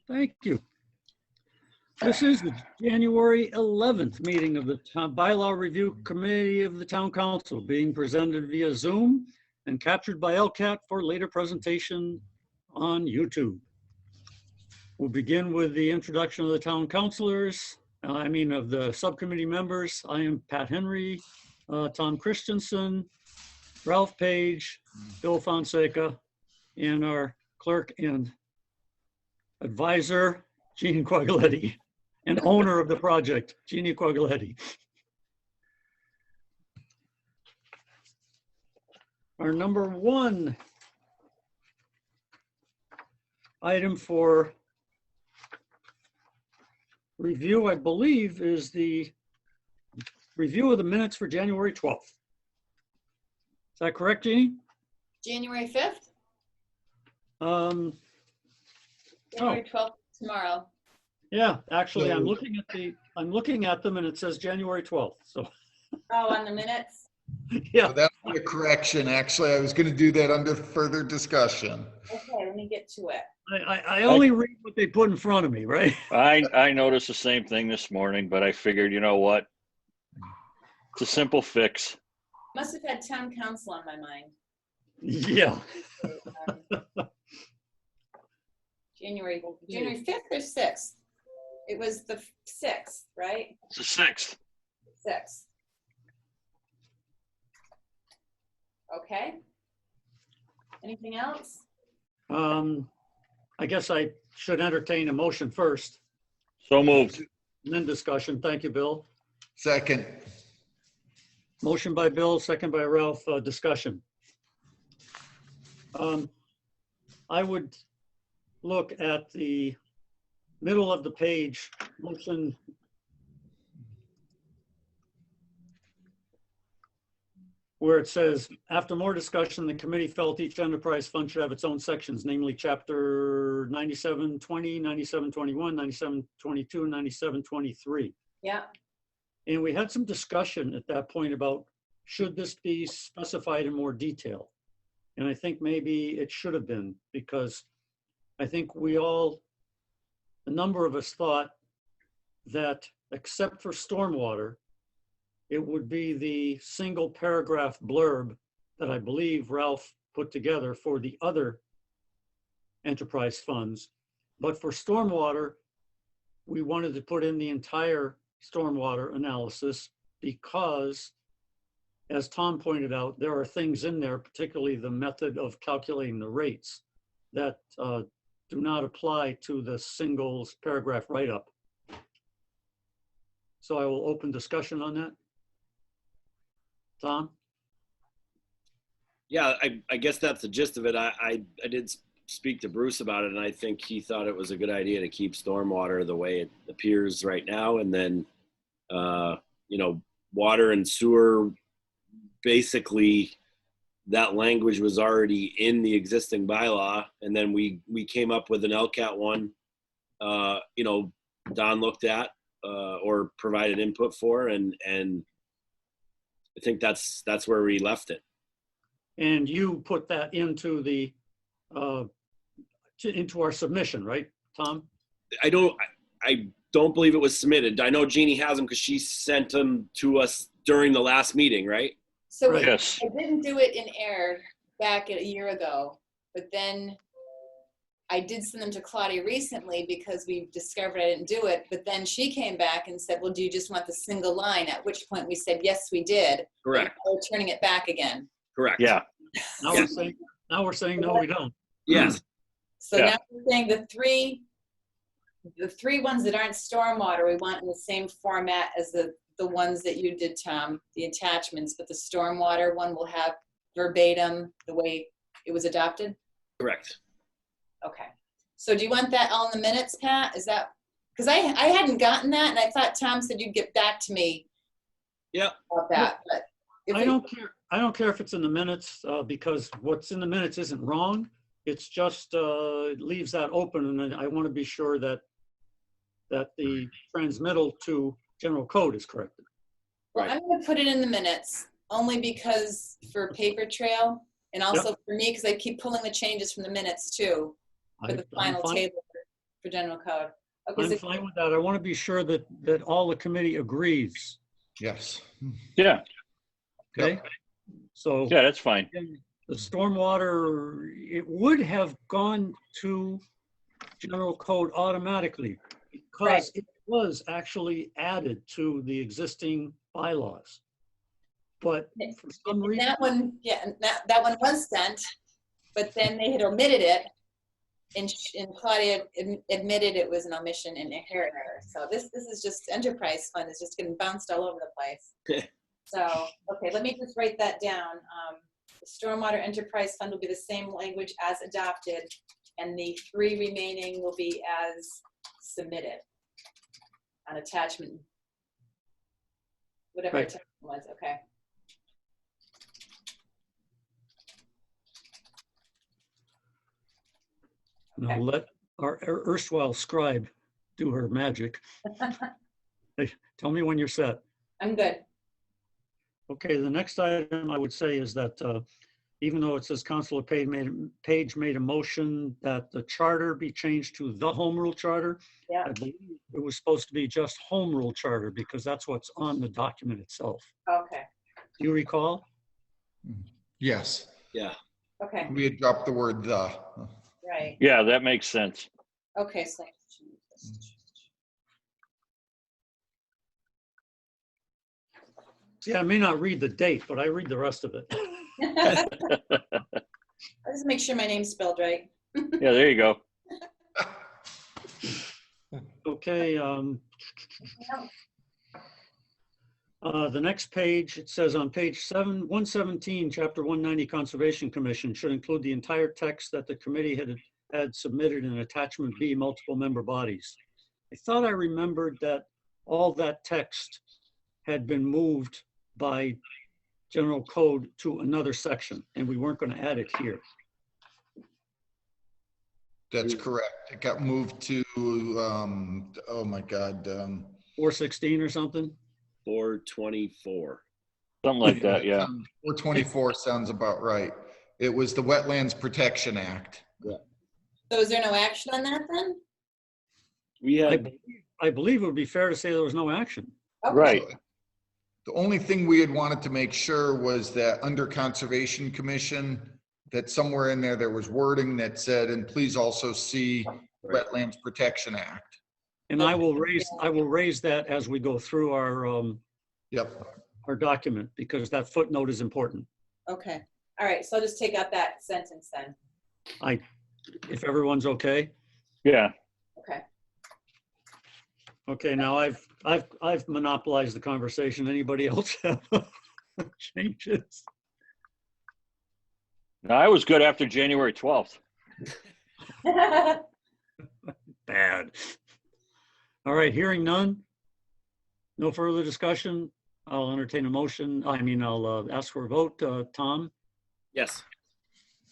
Thank you. This is the January 11th meeting of the Bylaw Review Committee of the Town Council, being presented via Zoom and captured by LCAT for later presentation on YouTube. We'll begin with the introduction of the town councilors, of the subcommittee members. I am Pat Henry, Tom Christensen, Ralph Page, Bill Fonseca, and our clerk and advisor, Jeannie Quagliati, and owner of the project, Jeannie Quagliati. Our number one item for review, I believe, is the review of the minutes for January 12th. Is that correct, Jeannie? January 5th? January 12th tomorrow. Yeah, actually, I'm looking at them and it says January 12th. So. Oh, on the minutes? Yeah. So that's a correction. Actually, I was going to do that under further discussion. Okay, let me get to it. I only read what they put in front of me, right? I noticed the same thing this morning, but I figured, you know what? It's a simple fix. Must have had town council on my mind. Yeah. January 5th or 6th? It was the 6th, right? It's the 6th. 6th. Okay. Anything else? I guess I should entertain a motion first, So moved. and then discussion. Thank you, Bill. Second. Motion by Bill, second by Ralph, discussion. I would look at the middle of the page, motion where it says, after more discussion, the committee felt each enterprise fund should have its own sections, namely chapter 9720, 9721, 9722, and 9723. Yeah. And we had some discussion at that point about, should this be specified in more detail? And I think maybe it should have been, because I think a number of us thought that except for stormwater, it would be the single paragraph blurb that I believe Ralph put together for the other enterprise funds. But for stormwater, we wanted to put in the entire stormwater analysis because, as Tom pointed out, there are things in there, particularly the method of calculating the rates, that do not apply to the single paragraph write-up. So I will open discussion on that. Tom? Yeah, I guess that's the gist of it. I did speak to Bruce about it, and I think he thought it was a good idea to keep stormwater the way it appears right now. And then, water and sewer, basically that language was already in the existing bylaw. And then we came up with an LCAT one, Don looked at or provided input for, and I think that's where we left it. And you put that into the into our submission, right, Tom? I don't believe it was submitted. I know Jeannie has them because she sent them to us during the last meeting, right? So Right. Yes. I didn't do it in error back a year ago, but then I did send them to Claudia recently because we discovered I didn't do it. But then she came back and said, well, do you just want the single line? At which point we said, yes, we did. Correct. But we're turning it back again. Correct. Yeah. Now we're saying no, we don't. Yes. So Yeah. now we're saying the three ones that aren't stormwater, we want in the same format as the ones that you did, Tom, the attachments, but the stormwater one will have verbatim the way it was adopted? Correct. Okay. So do you want that all in the minutes, Pat? Is that, because I hadn't gotten that, and I thought Tom said you'd get back to me Yep. about that, but if I don't care if it's in the minutes because what's in the minutes isn't wrong. It's just it leaves that open, and I want to be sure that the transmittal to general code is corrected. Well, I'm going to put it in the minutes only because for paper trail, and also for me because I keep pulling the changes from the minutes too for the final table. for general code. Okay, I'm so fine with that. I want to be sure that all the committee agrees, Yes. Yeah, okay? So yeah, that's fine. the stormwater, it would have gone to general code automatically because it was actually added to the existing bylaws. But for some and reason, that one, yeah, and that one was sent, but then they had omitted it. And Claudia admitted it was an omission and error. So this is just enterprise fund is just getting bounced all over the place. So, okay, let me just write that down. The stormwater enterprise fund will be the same language as adopted, and the 3 remaining will be as submitted on attachment, whatever Right. attachment was, okay. now let our erstwhile scribe do her magic. Hey, tell me when you're set. I'm good. Okay, the next item I would say is that even though it says Councilor Page made a motion that the charter be changed to the Home Rule Charter, Yeah. I believe it was supposed to be just Home Rule Charter because that's what's on the document itself. Okay. Do you recall? Yes. Yeah. Okay. We had dropped the word the. Right. Yeah, that makes sense. Okay. So. See, I may not read the date, but I read the rest of it. I'll just make sure my name's spelled right. Yeah, there you go. Okay. The next page, it says on page 117, chapter 190, Conservation Commission should include the entire text that the committee had submitted in attachment B, multiple member bodies. I thought I remembered that all that text had been moved by general code to another section, and we weren't going to add it here. That's correct. It got moved to, oh my God. 416 or something? 424. Something like that, yeah. 424 sounds about right. It was the Wetlands Protection Act. So is there no action on that then? We had, I believe it would be fair to say there was no action. Okay. Right. The only thing we had wanted to make sure was that under Conservation Commission, that somewhere in there was wording that said, and please also see Right. Wetlands Protection Act. And I will raise that as we go through Yep. our document, because that footnote is important. Okay. All right. So I'll just take out that sentence then. If everyone's okay. Yeah. Okay. Okay, now I've monopolized the conversation. Anybody else have changes? No, I was good after January 12th. Bad. All right, hearing none. No further discussion. I'll entertain a motion. I'll ask for a vote. Tom, yes.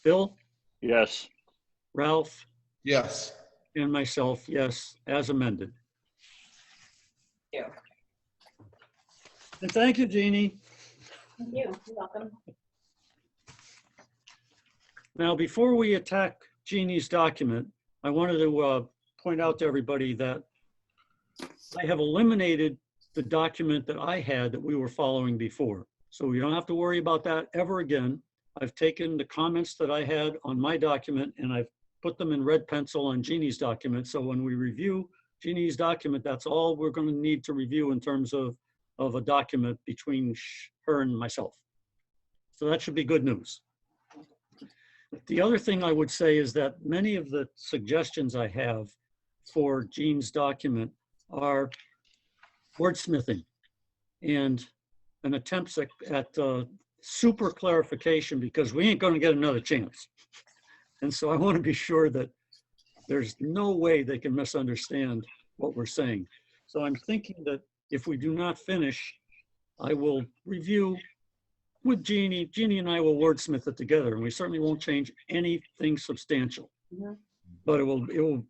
Bill, Yes. Ralph, Yes. and myself, yes, as amended. Thank you. And thank you, Jeannie. Thank you. You're welcome. Now, before we attack Jeannie's document, I wanted to point out to everybody that I have eliminated the document that I had that we were following before. So we don't have to worry about that ever again. I've taken the comments that I had on my document and I've put them in red pencil on Jeannie's document. So when we review Jeannie's document, that's all we're going to need to review in terms of a document between her and myself. So that should be good news. The other thing I would say is that many of the suggestions I have for Jean's document are wordsmithing and an attempt at super clarification, because we ain't going to get another chance. And so I want to be sure that there's no way they can misunderstand what we're saying. So I'm thinking that if we do not finish, I will review with Jeannie. Jeannie and I will wordsmith it together, and we certainly won't change anything substantial. Mhm. But it will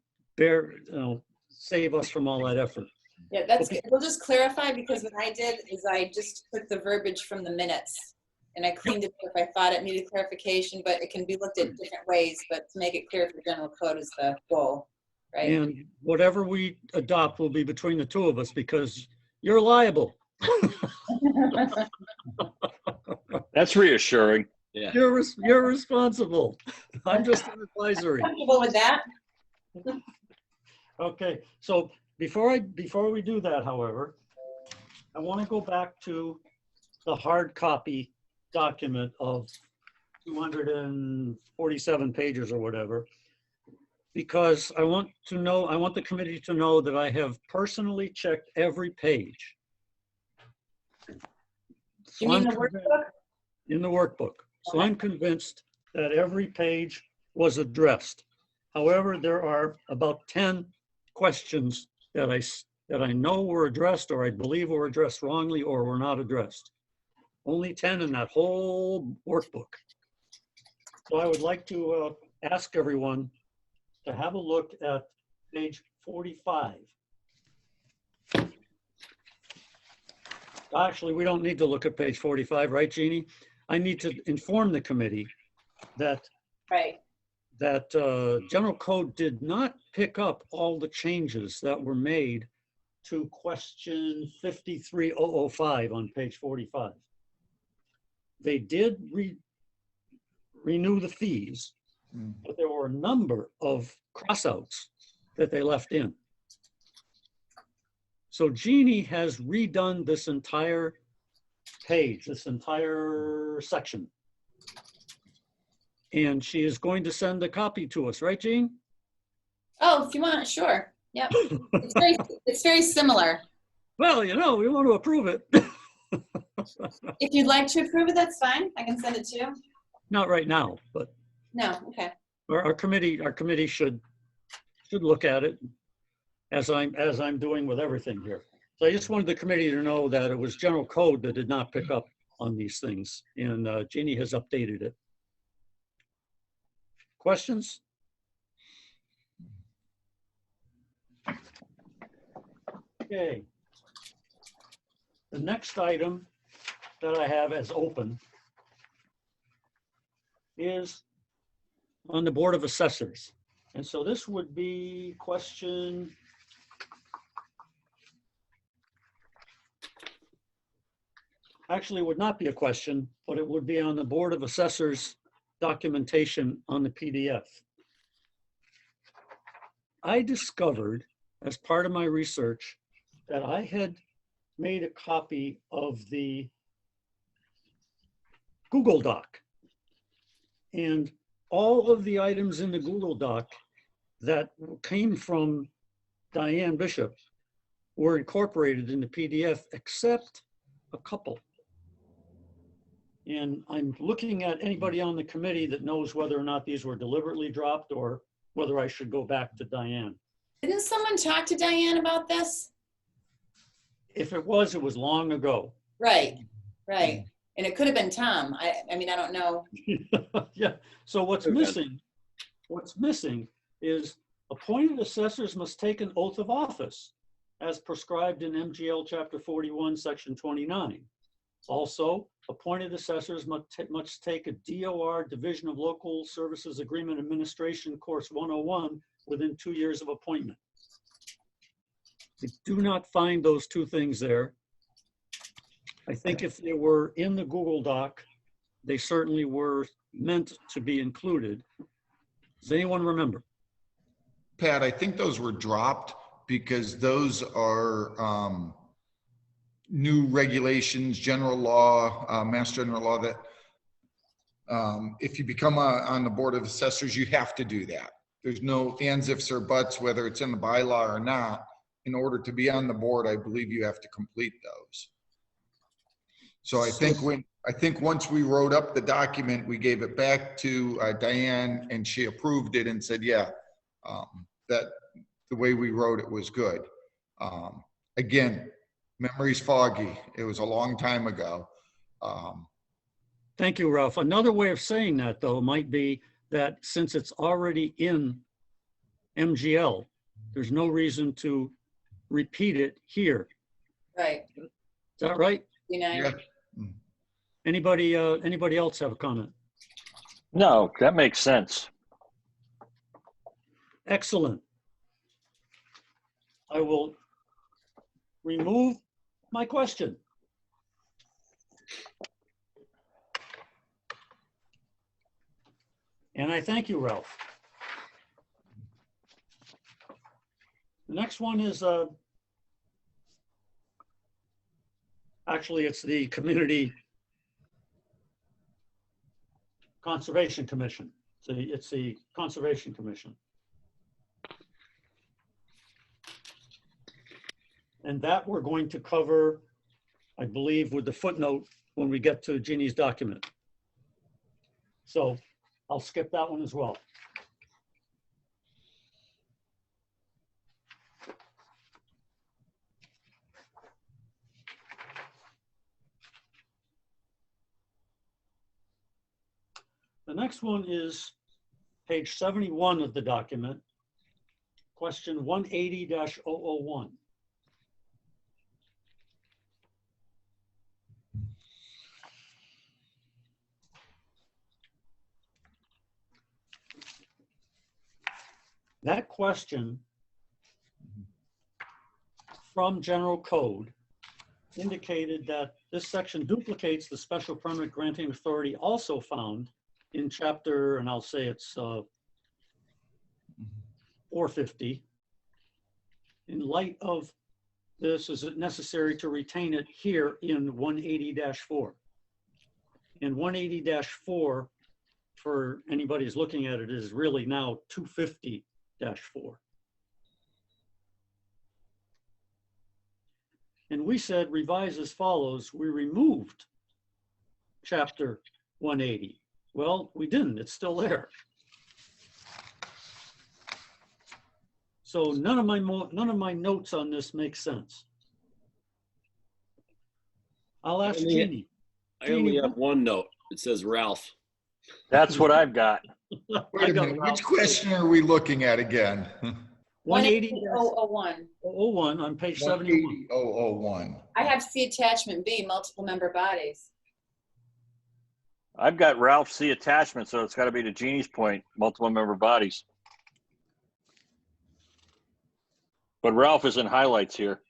save us from all that effort. Yeah, that's good. We'll just clarify, because what I did is I just took the verbiage from the minutes and I cleaned it up if I thought it needed clarification, but it can be looked at different ways, but to make it clear for general code is the goal. Right. And whatever we adopt will be between the two of us because you're liable. That's reassuring. Yeah. You're responsible. I'm just an advisory. Comfortable with that? Okay, so before we do that, however, I want to go back to the hard copy document of 247 pages or whatever, because I want the committee to know that I have personally checked every page. You mean the So I'm convinced- workbook? in the workbook. So I'm convinced that every page was addressed. However, there are about 10 questions that I know were addressed, or I believe were addressed wrongly, or were not addressed. Only 10 in that whole workbook. So I would like to ask everyone to have a look at page 45. Actually, we don't need to look at page 45, right, Jeannie? I need to inform the committee that Right. General Code did not pick up all the changes that were made to question 53005 on page 45. They did renew the fees, but there were a number of crossouts that they left in. So Jeannie has redone this entire page, this entire section. And she is going to send a copy to us, right, Jean? Oh, if you want, sure. Yep. It's very similar. Well, you know, we want to approve it. If you'd like to approve it, that's fine. I can send it to you. Not right now, but No, okay. our committee should look at it as I'm doing with everything here. So I just wanted the committee to know that it was General Code that did not pick up on these things, and Jeannie has updated it. Questions? Okay. The next item that I have as open is on the Board of Assessors. And so this would be question actually, it would not be a question, but it would be on the Board of Assessors documentation on the PDF. I discovered as part of my research that I had made a copy of the Google Doc. And all of the items in the Google Doc that came from Diane Bishop were incorporated in the PDF, except a couple. And I'm looking at anybody on the committee that knows whether or not these were deliberately dropped or whether I should go back to Diane. Didn't someone talk to Diane about this? If it was long ago. Right, right. And it could have been Tom. I mean, I don't know. Yeah, so what's missing is appointed assessors must take an oath of office as prescribed in MGL Chapter 41, Section 29. Also, appointed assessors must take a DOR, Division of Local Services Agreement Administration Course 101 within 2 years of appointment. I do not find those two things there. I think if they were in the Google Doc, they certainly were meant to be included. Does anyone remember? Pat, I think those were dropped because those are new regulations, general law, Mass General Law, that if you become on the Board of Assessors, you have to do that. There's no ands, ifs, or buts, whether it's in the bylaw or not. In order to be on the board, I believe you have to complete those. So I think once we wrote up the document, we gave it back to Diane, and she approved it and said, yeah, that the way we wrote it was good. Again, memory's foggy. It was a long time ago. Thank you, Ralph. Another way of saying that, though, might be that since it's already in MGL, there's no reason to repeat it here. Right. Is that right? Yeah. Anybody else have a comment? No, that makes sense. Excellent. I will remove my question. And I thank you, Ralph. The next one is, actually, it's the Community Conservation Commission. So it's the Conservation Commission. And that we're going to cover, I believe, with the footnote when we get to Jeannie's document. So I'll skip that one as well. The next one is page 71 of the document, question 180-001. That question from General Code indicated that this section duplicates the special permit granting authority also found in chapter, and I'll say it's 450. In light of this, is it necessary to retain it here in 180-4? And 180-4, for anybody who's looking at it, is really now 250-4. And we said revise as follows. We removed chapter 180. Well, we didn't, it's still there. So none of my notes on this make sense. I'll ask Jeannie. I only have one note. It says Ralph. That's what I've got. Wait a minute, which question are we looking at again? 180-001. 180-001 on page 71. 180-001. I have C attachment B, multiple member bodies. I've got Ralph C attachment, so it's got to be to Jeannie's point, multiple member bodies. But Ralph is in highlights here.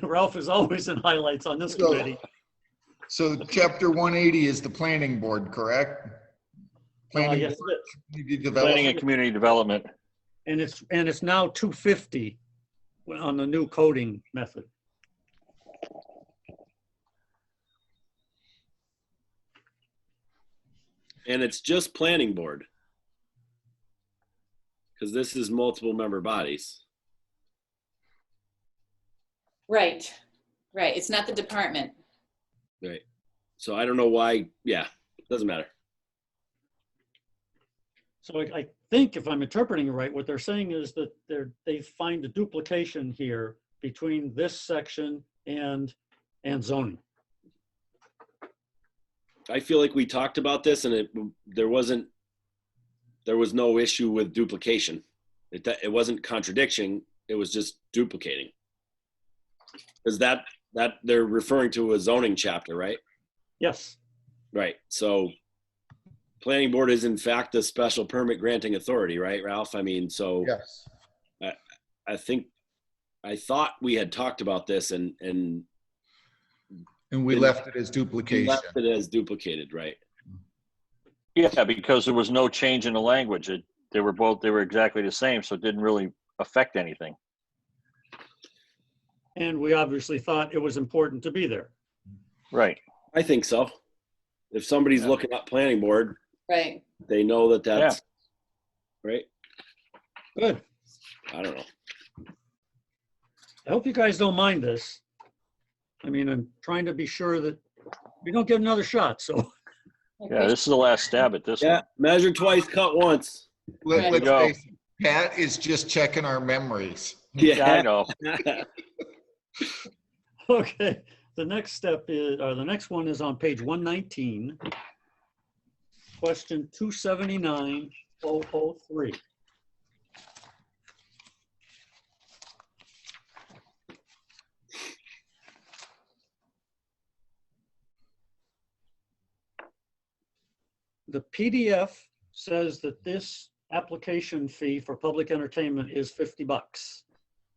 Ralph is always in highlights on this committee. So chapter 180 is the planning board, correct? Planning Yes, board, it is. community Planning development. and community development. And it's now 250 on the new coding method. And it's just planning board. Because this is multiple member bodies. Right, right. It's not the department. Right. So I don't know why, yeah, doesn't matter. So I think if I'm interpreting it right, what they're saying is that they find a duplication here between this section and zoning. I feel like we talked about this and there was no issue with duplication. It wasn't contradiction, it was just duplicating. Because that they're referring to a zoning chapter, right? Yes. Right. So planning board is in fact the special permit granting authority, right, Ralph? I mean, so Yes. I thought we had talked about this and And we left it as we duplication. left it as duplicated, right? Yeah, because there was no change in the language. They were exactly the same, so it didn't really affect anything. And we obviously thought it was important to be there. Right. I think so. If somebody's Yeah. looking at planning board, Right. they know that that's right. Good. I don't know. I hope you guys don't mind this. I mean, I'm trying to be sure that we don't get another shot, so. Yeah, this is the last stab at this Yeah, one. measure twice, cut once. Let's go. face it, Pat is just checking our memories. Yeah, I know. Okay, the next step is, or the next one is on page 119. Question 279-003. The PDF says that this application fee for public entertainment is $50.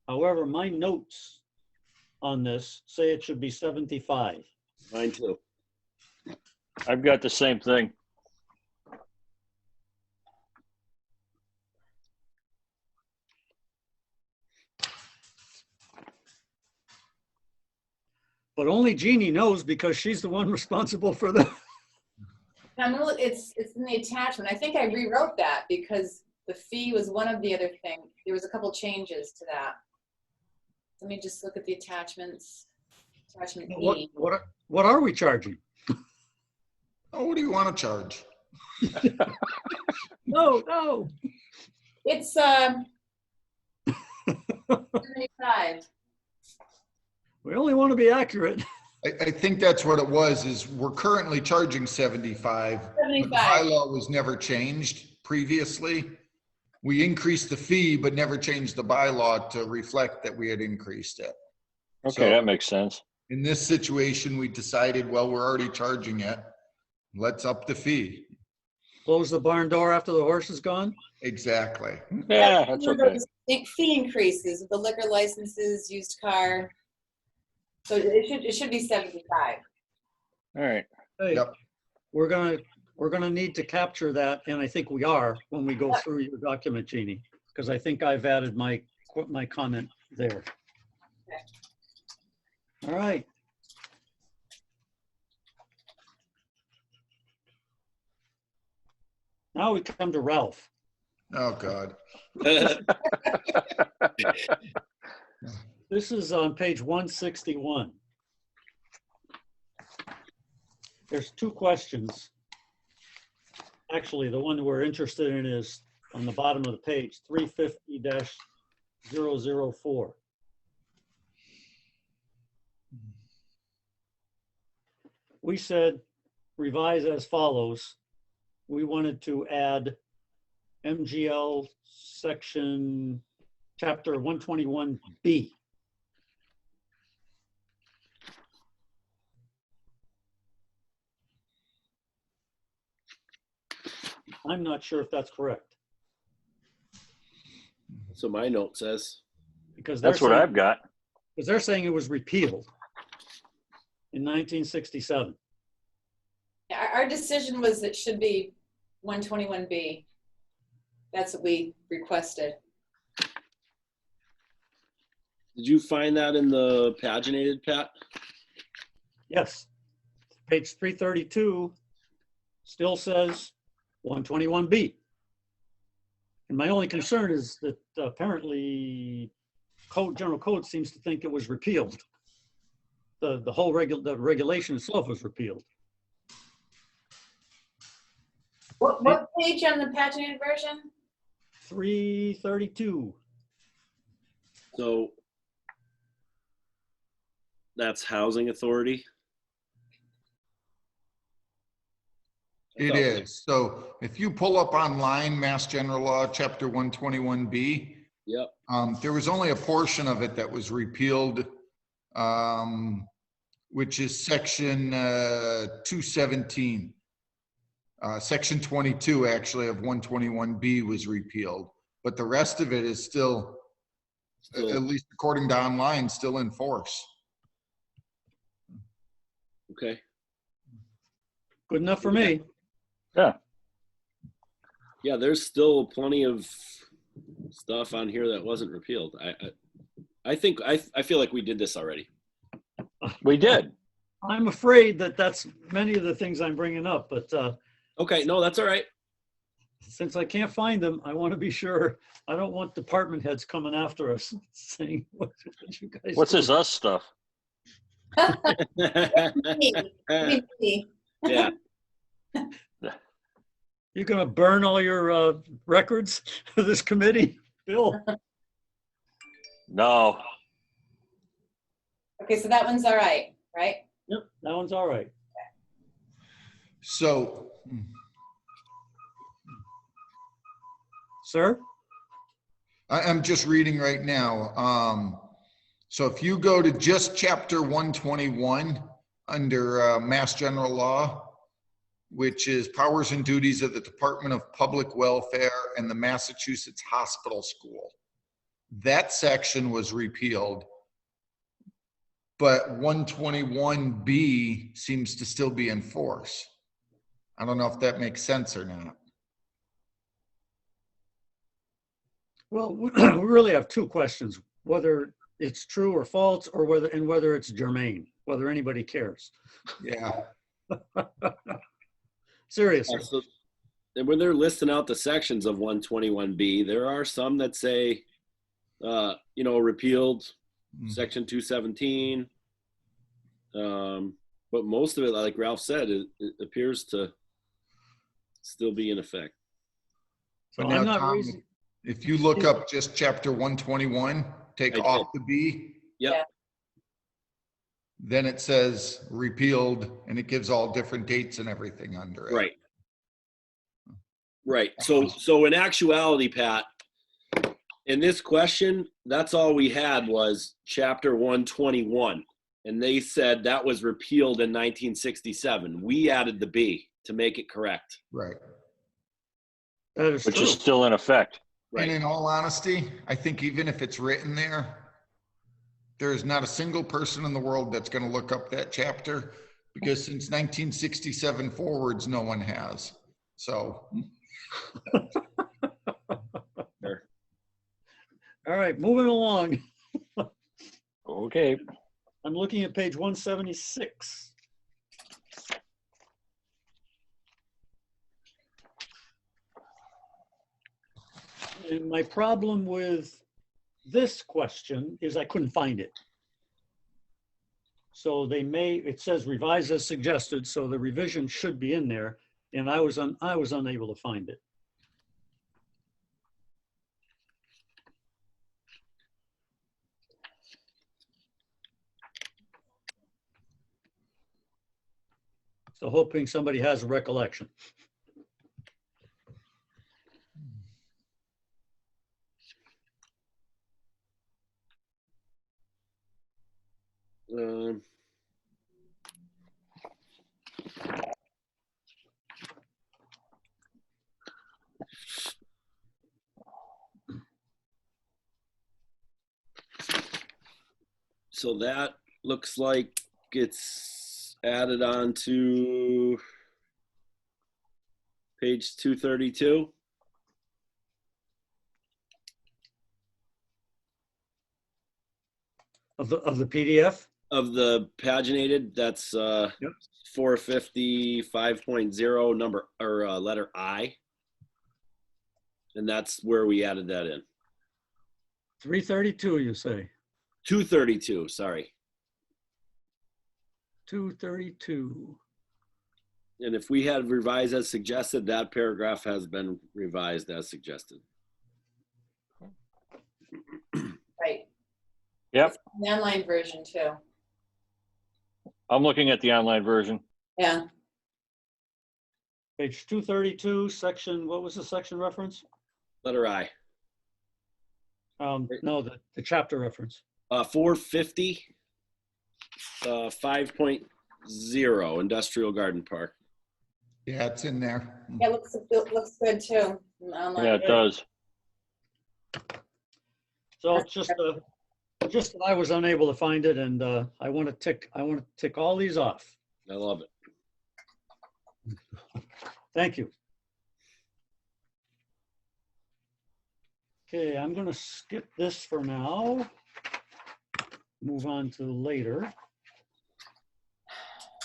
However, my notes on this say it should be 75. Mine too. I've got the same thing. But only Jeannie knows because she's the one responsible for the, It's in the attachment. I think I rewrote that because the fee was one of the other things. There was a couple changes to that. Let me just look at the attachments. Attachment E. what are we charging? Oh, what do you want to charge? No. It's 75. We only want to be accurate. I think that's what it was, is we're currently charging 75. But the 75. bylaw was never changed previously. We increased the fee, but never changed the bylaw to reflect that we had increased it. Okay, So that makes sense. in this situation, we decided, well, we're already charging it. Let's up the fee. Close the barn door after the horse is gone. Exactly. Yeah, that's One of okay. those fee increases with the liquor licenses, used car. So it should be 75. All right. Hey, Yep. we're gonna need to capture that, and I think we are when we go through your document, Jeannie, because I think I've added my comment there. All right. Now we come to Ralph. Oh, God. This is on page 161. There's two questions. Actually, the one we're interested in is on the bottom of the page, 350-004. We said revise as follows. We wanted to add MGL section chapter 121B. I'm not sure if that's correct, So my note says. because That's what I've got. because they're saying it was repealed in 1967. Our decision was it should be 121B. That's what we requested. Did you find that in the paginated, Pat? Yes, page 332 still says 121B. And my only concern is that apparently general code seems to think it was repealed. The whole the regulation itself was repealed. What page on the paginated version? 332. So that's housing authority. It is. So if you pull up online, Mass General Law, Chapter 121B, Yep. there was only a portion of it that was repealed, which is section 217. Section 22, actually, of 121B was repealed, but the rest of it is still, at least according to online, still in force. Okay. Good enough for me. Yeah, there's still plenty of stuff on here that wasn't repealed. I think I feel like we did this already. We did. I'm afraid that that's many of the things I'm bringing up, but Okay, no, that's all right. since I can't find them, I want to be sure. I don't want department heads coming after us saying, what you guys What's do?" this us stuff? Me. Yeah. You're going to burn all your records for this committee, Bill? No. Okay, so that one's all right, right? Yep, that one's all right. So, Sir? I'm just reading right now. So if you go to just chapter 121 under Mass General Law, which is powers and duties of the Department of Public Welfare and the Massachusetts Hospital School. That section was repealed, but 121B seems to still be in force. I don't know if that makes sense or not. Well, we really have two questions, whether it's true or false, or whether it's germane, whether anybody cares. Yeah. Seriously. So, and when they're listing out the sections of 121B, there are some that say, repealed section 217. But most of it, like Ralph said, it appears to still be in effect. So But now, I'm not Tom, raising, if you look up just chapter 121, take I off the B, Yep. Yeah. then it says repealed, and it gives all different dates and everything under it. Right. Right. So in actuality, Pat, in this question, that's all we had was chapter 121. And they said that was repealed in 1967. We added the B to make it correct. Right. that is Which true. is still in effect. And in all honesty, I think even if it's written there, there is not a single person in the world that's going to look up that chapter, because since 1967 forwards, no one has. So. Sure. All right, moving along. Okay. I'm looking at page 176. And my problem with this question is I couldn't find it. So it says revise as suggested, so the revision should be in there, and I was unable to find it. So hoping somebody has a recollection. Um, so that looks like it's added on to page 232. Of the PDF? Of the paginated, that's Yep. 450 5.0 number or letter I. And that's where we added that in. 332, you say? 232, sorry. 232. And if we had revised as suggested, that paragraph has been revised as suggested. Right. Yep. The online version too. I'm looking at the online version. Yeah. Page 232, section, what was the section reference? Letter I. No, the chapter reference. 450 5.0 Industrial Garden Park. Yeah, it's in there. Yeah, it looks good too. Online. Yeah, it does. So it's just that I was unable to find it, and I want to tick all these off. I love it. Thank you. Okay, I'm going to skip this for now. Move on to later.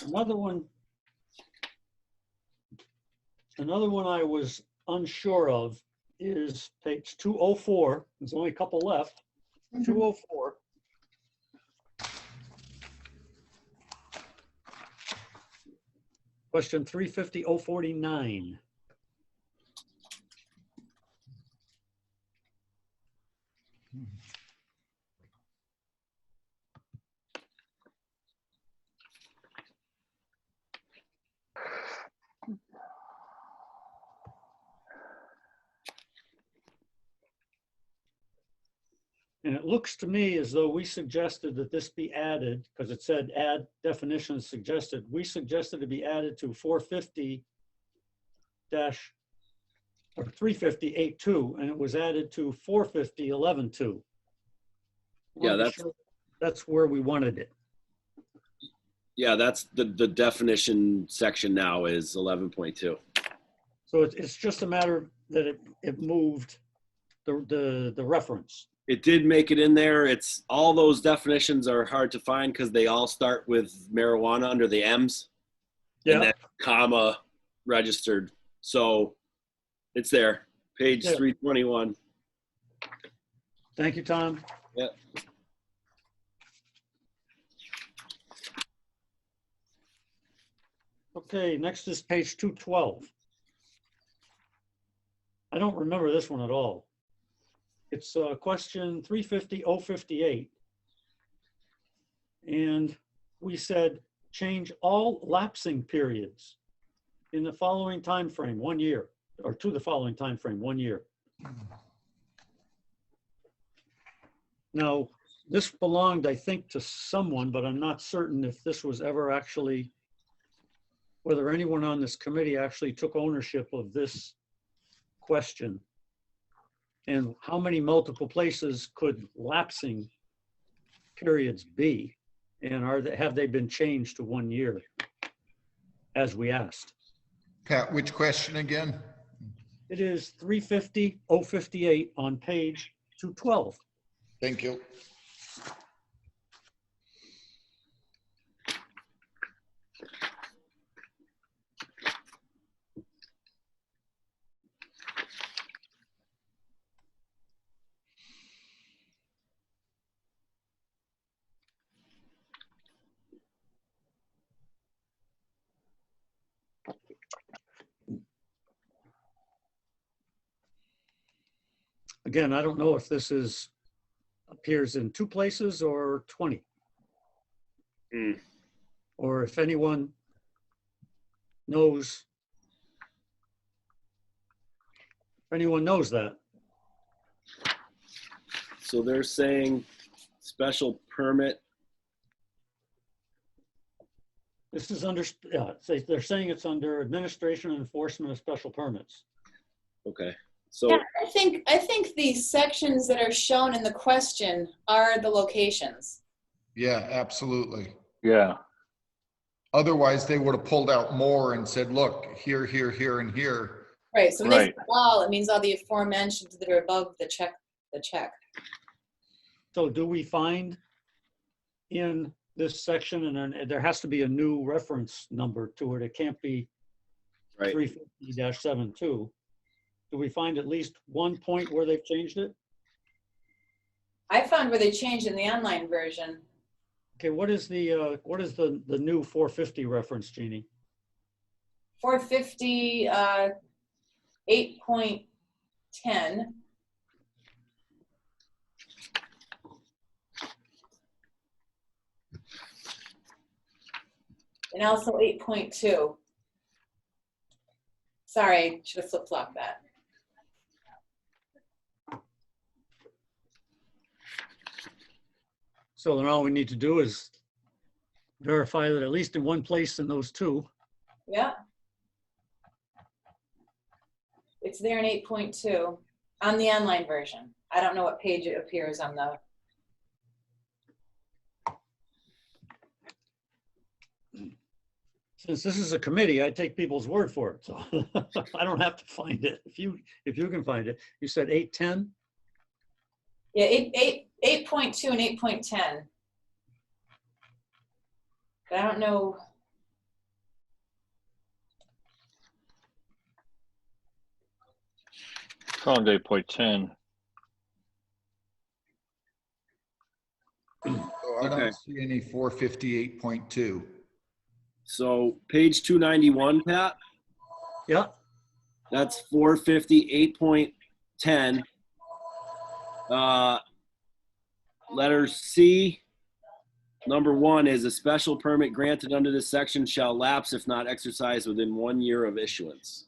Another one I was unsure of is page 204. There's only a couple left. 204. Question 350-049. And it looks to me as though we suggested that this be added, because it said add definitions suggested. We suggested to be added to 450 dash, or 350.8.2, and it was added to 450.11.2. Yeah, That's where we wanted it. Yeah, that's the definition section now is 11.2. So it's just a matter that it moved the reference. It did make it in there. It's all those definitions are hard to find because they all start with marijuana under the M's. And Yeah, then comma registered. So it's there. Page Yeah. 321. thank you, Tom. Yeah. Okay, next is page 212. I don't remember this one at all. It's question 350.058. And we said, change all lapsing periods in the following time frame, 1 year, or to the following time frame, 1 year. Now, this belonged, I think, to someone, but I'm not certain if this was ever actually, whether anyone on this committee actually took ownership of this question. And how many multiple places could lapsing periods be? And have they been changed to 1 year, as we asked? Pat, which question again? It is 350.058 on page 212. Thank you. Again, I don't know if this appears in 2 places or 20. Mm. Or if anyone knows, that. So they're saying special permit. This is under, yeah, they're saying it's under administration and enforcement of special permits. Okay. So Yeah, I think these sections that are shown in the question are the locations. Yeah, absolutely. Yeah. Otherwise, they would have pulled out more and said, look, here, here, here, and here. Right, so when they say Right. all, it means all the aforementioned that are above the check. So do we find in this section, and then there has to be a new reference number to it. It can't be right. 350-72. Do we find at least one point where they've changed it? I found where they changed in the online version. Okay, what is the new 450 reference, Jeannie? 450, 8.10. And also 8.2. Sorry, should have flip-flopped that. So then all we need to do is verify that at least in one place in those 2. Yeah. It's there in 8.2 on the online version. I don't know what page it appears on the. Since this is a committee, I take people's word for it, so I don't have to find it. If you can find it. You said 8.10? Yeah, 8.2 and 8.10. But I don't know. Found 8.10. So I Okay. don't see any 458.2. So page 291, Pat, Yeah, that's 458.10. Letter C, number 1 is a special permit granted under this section shall lapse if not exercised within 1 year of issuance.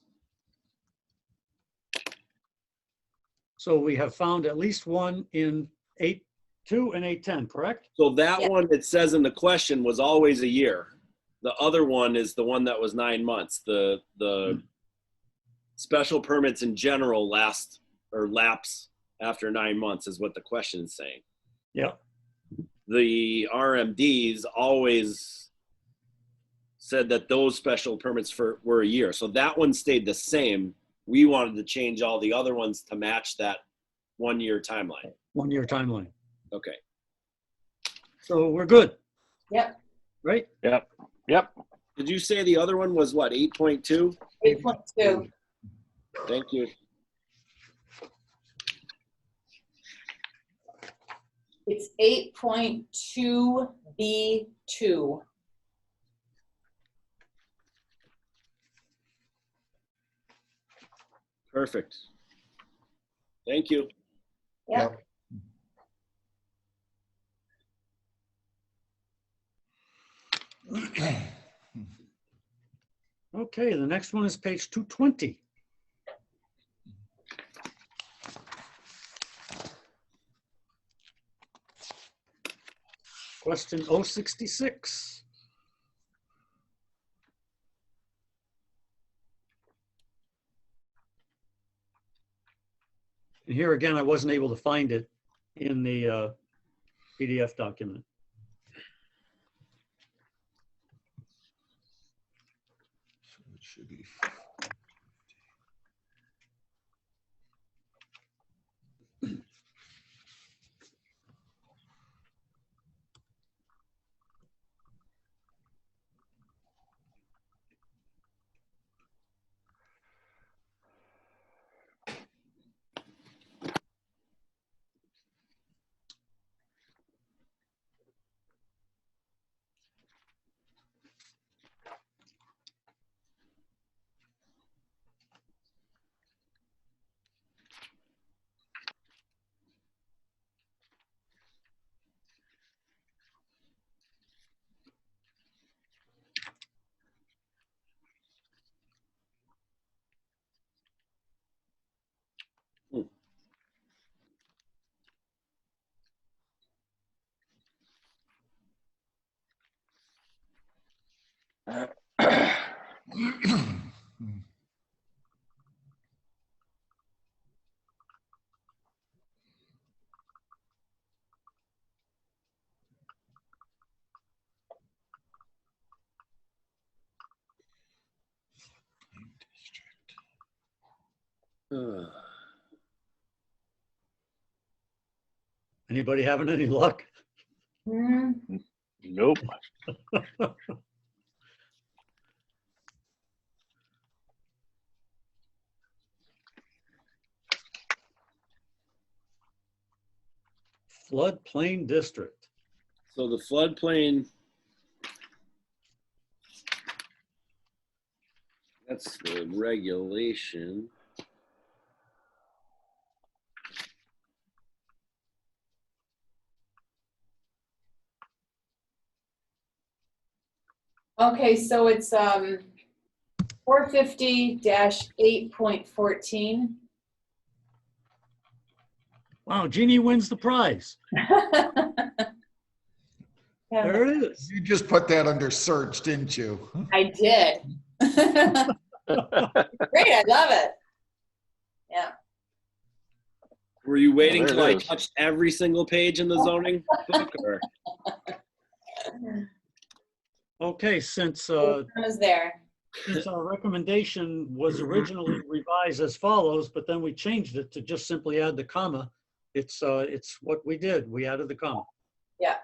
so we have found at least one in 8.2 and 8.10, correct? So that Yeah. one that says in the question was always a year. The other one is the one that was 9 months. The special permits in general last or lapse after 9 months is what the question is saying. Yeah. The RMDs always said that those special permits were a year. So that one stayed the same. We wanted to change all the other ones to match that 1 year timeline. 1 year timeline. Okay. So we're good, Yep, right? Yep. Yep. Did you say the other one was what, 8.2? 8.2. Thank you. It's 8.2B2. Perfect. Thank you. Yep. Okay, the next one is page 220. Question 066. And here again, I wasn't able to find it in the PDF document. So it should be. Anybody having any luck? Mm, Nope. Floodplain district. So the floodplain, that's the regulation. Okay, so it's 450-8.14. Wow, Jeannie wins the prize. There it is. You just put that under search, didn't you? I did. Great, I love it. Yeah. Were you waiting there till it I is. touched every single page in the zoning book? Or? Okay, since I was there. our recommendation was originally revised as follows, but then we changed it to just simply add the comma. It's what we did. We added the comma. Yeah.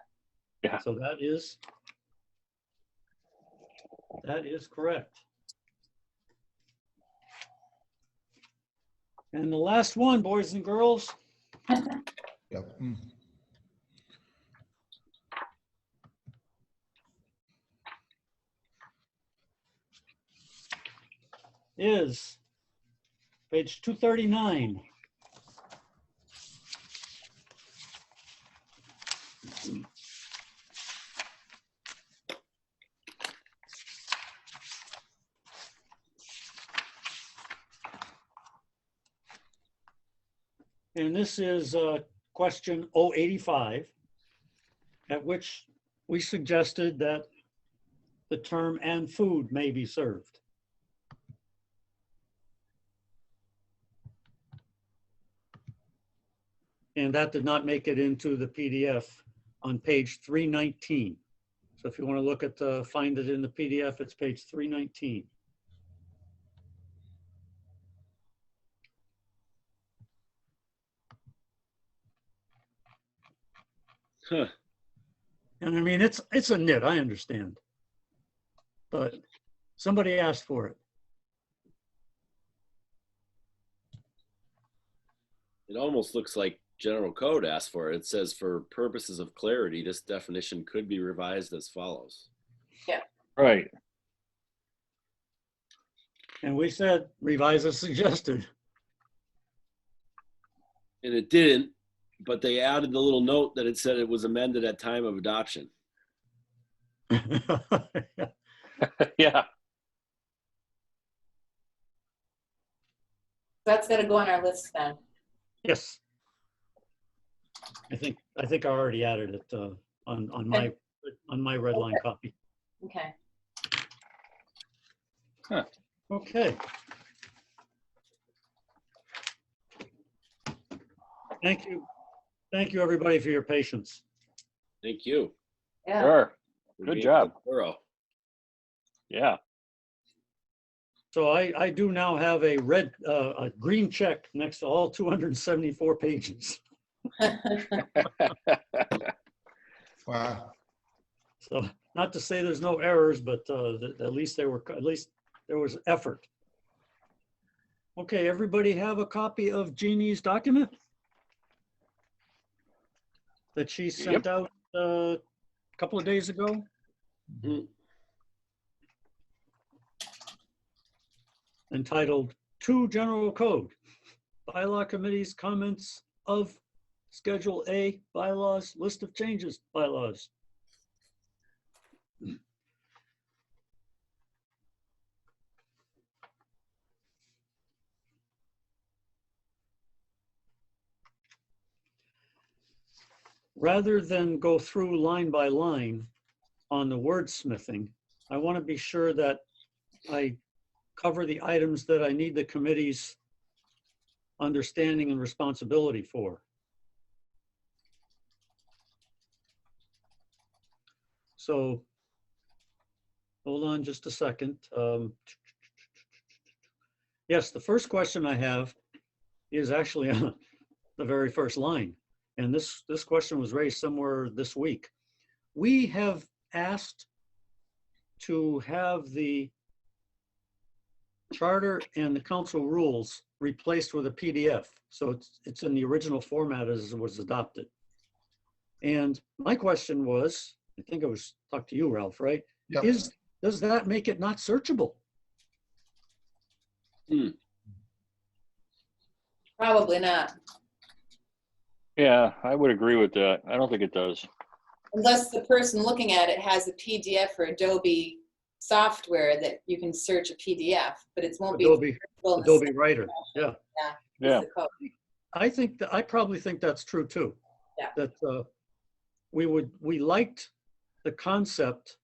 Yeah. So that is correct. And the last one, boys and girls, Yep. is page 239. And this is question 085, at which we suggested that the term "and food may be served." And that did not make it into the PDF on page 319. So if you want to look at, find it in the PDF, it's page 319. Huh. And I mean, it's a nit, I understand. But somebody asked for it. It almost looks like general code asked for it. It says, for purposes of clarity, this definition could be revised as follows. Right. And we said, revise as suggested. And it didn't, but they added the little note that it said it was amended at time of adoption. Yeah. That's gotta go on our list then. Yes. I think I already added it on my red line copy. Okay. Okay. Thank you. Thank you, everybody, for your patience. Thank you. Yeah. Sure. We're Good being job. thorough. Yeah. So I do now have a green check next to all 274 pages. Wow. So not to say there's no errors, but at least there was effort. Okay, everybody have a copy of Jeannie's document that she sent out a couple of days ago? Mhm. Entitled "To General Code, Bylaw Committee's Comments of Schedule A Bylaws, List of Changes Bylaws." Rather than go through line by line on the wordsmithing, I want to be sure that I cover the items that I need the committee's understanding and responsibility for. So hold on just a second. Yes, the first question I have is actually on the very first line. And this question was raised somewhere this week. We have asked to have the charter and the council rules replaced with a PDF. So it's in the original format as it was adopted. And my question was, I think I was talking to you, Ralph, right? Yep. Does that make it not searchable? Probably not, Yeah, I would agree with that. I don't think it does. unless the person looking at it has a PDF or Adobe software that you can search a PDF, but it won't be Adobe searchable in the Adobe same Writer, yeah. as Yeah. the code. I probably think that's true too. Yeah. That we liked the concept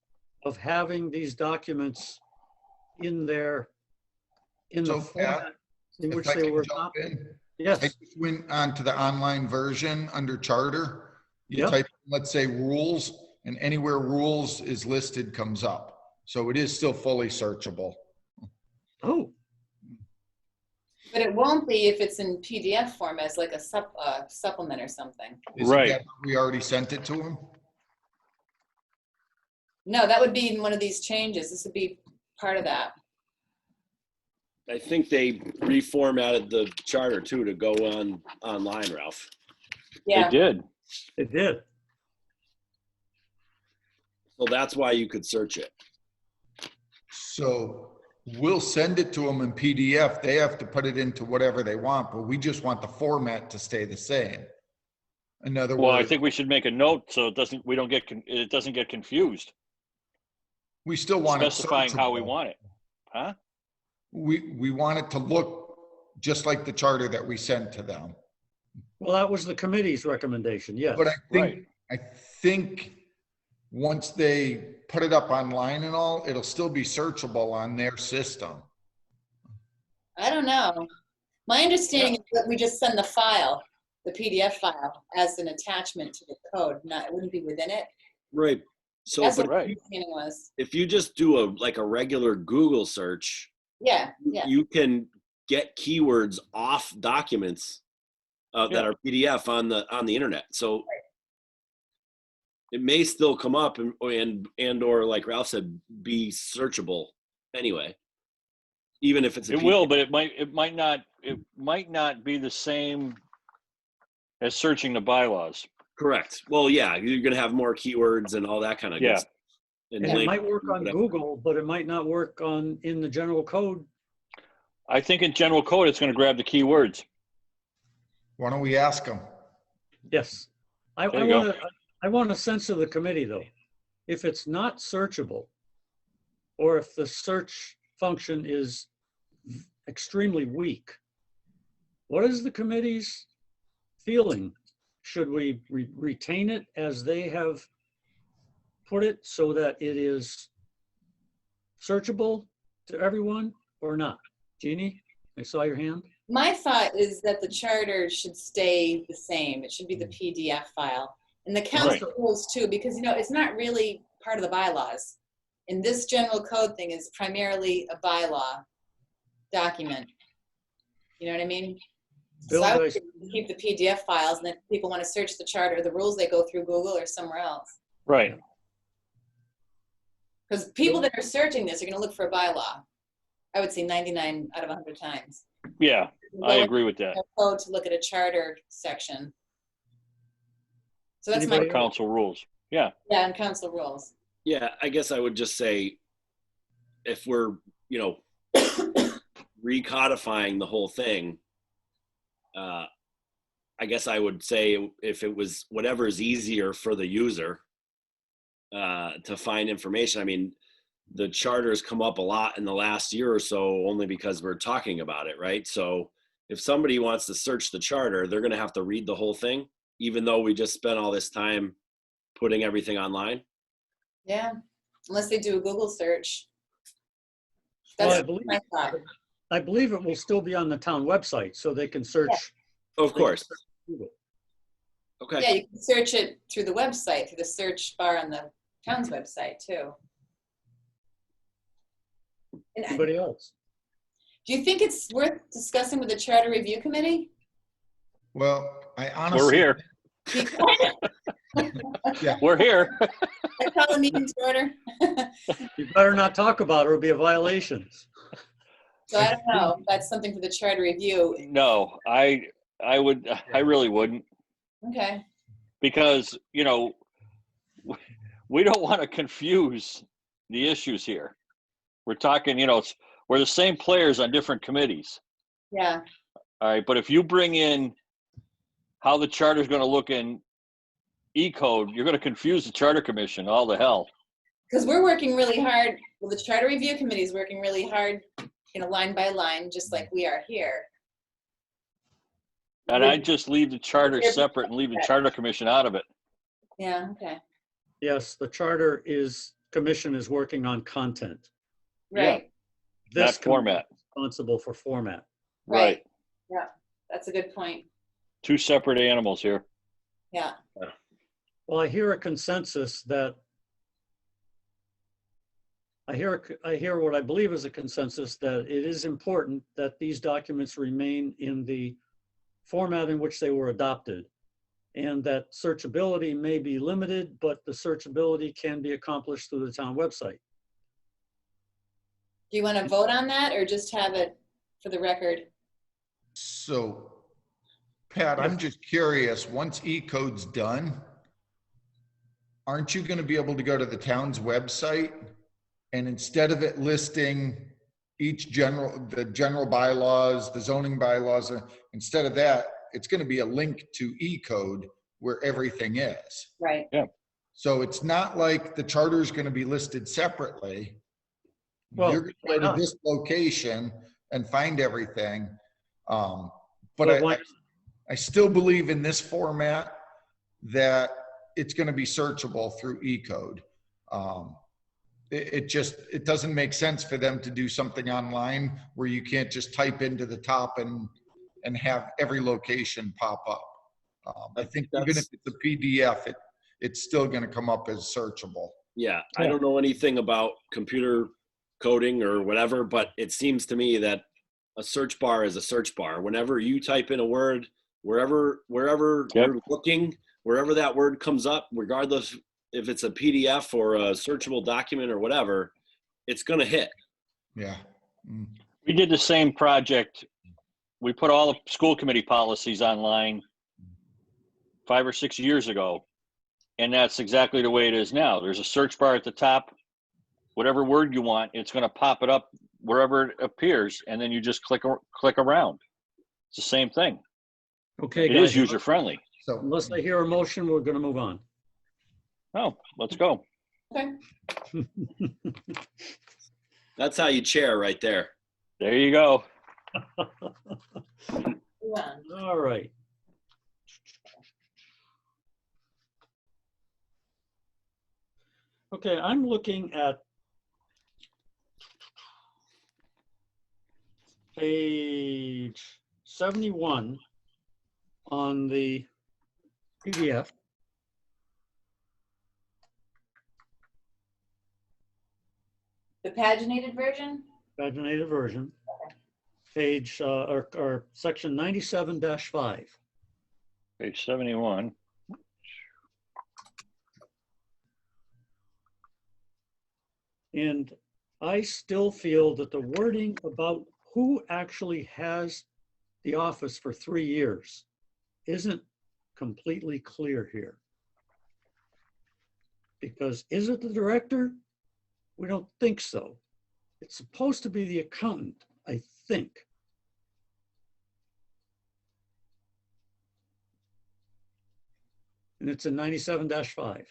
of having these documents in the So, format in which If I they can were jump adopted. in, I Yes, just went onto the online version under charter. You Yep. type, let's say, rules, and anywhere rules is listed comes up. So it is still fully searchable. oh, But it won't be if it's in PDF form as like a supplement or something. Isn't Right. that what we already sent it to him? No, that would be in one of these changes. This would be part of that. I think they reformatted the charter too to go online, Ralph. They Yeah, did. it did. So that's why you could search it. So we'll send it to them in PDF. They have to put it into whatever they want, but we just want the format to stay the same. In other Well, I words, think we should make a note so it doesn't get confused, we still want it specifying how we searchable. want it. Huh? We want it to look just like the charter that we sent to them. Well, that was the committee's recommendation, yes. But Right. I think once they put it up online and all, it'll still be searchable on their system. I don't know. My understanding is that we just send the file. the PDF file as an attachment to the code, it wouldn't be within it. Right. So, That's but what my right. understanding was. if you just do a regular Google search, Yeah, yeah. you can get keywords off documents that Yeah. are PDF on the internet. So it may still come up and or like Ralph said, be searchable anyway, even if it's a It PDF. will, but it might not be the same as searching the bylaws. Correct. Well, yeah, you're gonna have more keywords and all that kind of Yeah. good stuff. And it link- might work on whatever. Google, but it might not work in the general code. I think in general code, it's going to grab the keywords. Why don't we ask them? Yes. I There you go. want a sense of the committee, though. If it's not searchable, or if the search function is extremely weak, what is the committee's feeling? Should we retain it as they have put it so that it is searchable to everyone or not? Jeannie, I saw your hand. My thought is that the charter should stay the same. It should be the PDF file. And the council rules too, because it's not really part of the bylaws. And this general code thing is primarily a bylaw document. You know what I mean? Bill, So I did would keep the PDF files, and if people want to search the charter, the rules, they go through Google or somewhere else. Right. Because people that are searching this are going to look for a bylaw. I would say 99 out of 100 times. Yeah, I agree with that. Code to look at a charter section. So that's Anybody my else? Council rules. Yeah. yeah, and council rules. Yeah, I guess I would just say if we're, recodifying the whole thing, I guess I would say if it was whatever is easier for the user to find information. I mean, the charter's come up a lot in the last year or so only because we're talking about it, right? So if somebody wants to search the charter, they're going to have to read the whole thing, even though we just spent all this time putting everything online. Yeah, unless they do a Google search. Well, That's I believe- my thought. I believe it will still be on the town website, so they can search. Of course. Google. Okay. Yeah, you can search it through the website, through the search bar on the town's website too. And Anybody else? do you think it's worth discussing with the Charter Review Committee? Well, I honestly. We're here. We're here. I call the meeting to order. You better not talk about it, or it'll be a violation. So I don't know, if that's something for the Charter Review. No, I really wouldn't, Okay, because, we don't want to confuse the issues here. We're talking, we're the same players on different committees. yeah, All right, but if you bring in how the charter is going to look in E-code, you're going to confuse the Charter Commission, all the hell. because we're working really hard, well, the Charter Review Committee is working really hard, line by line, just like we are here. And I just leave the charter separate and leave the Charter Commission out of it. Yeah, okay, Yes, the commission is working on content. right, Not This format. committee is responsible for format. right. Yeah, that's a good point. Two separate animals here. Yeah, Well, I hear a consensus that, I hear what I believe is a consensus that it is important that these documents remain in the format in which they were adopted, and that searchability may be limited, but the searchability can be accomplished through the town website. do you want to vote on that or just have it for the record? So, Pat, I'm just curious, once E-code's done, aren't you going to be able to go to the town's website, and instead of it listing the general bylaws, the zoning bylaws, instead of that, it's going to be a link to E-code where everything is. Right, So it's not like the charter is going to be listed separately. Well, You're going why to go not? to this location and find everything. But But why- I still believe in this format that it's going to be searchable through E-code. It doesn't make sense for them to do something online where you can't just type into the top and have every location pop up. I think even if That's- it's a PDF, it's still going to come up as searchable. Yeah, I don't know anything about computer coding or whatever, but it seems to me that a search bar is a search bar. Whenever you type in a word, wherever you're looking, wherever that word comes up, regardless if it's a PDF or a searchable document or whatever, it's going to hit. Yeah. We did the same project. We put all the school committee policies online 5 or 6 years ago. And that's exactly the way it is now. There's a search bar at the top. Whatever word you want, it's going to pop it up wherever it appears. And then you just click around. It's the same thing. Okay, It guys. is user friendly. So Unless I hear a motion, we're going to move on. Oh, let's go. Okay. That's how you chair right there. There you go. Move on. All right. Okay, I'm looking at page 71 on the PDF. The paginated version? Paginated version, page, or section 97-5. Page 71. And I still feel that the wording about who actually has the office for 3 years isn't completely clear here. Because is it the director? We don't think so. It's supposed to be the accountant, I think. And it's in 97-5.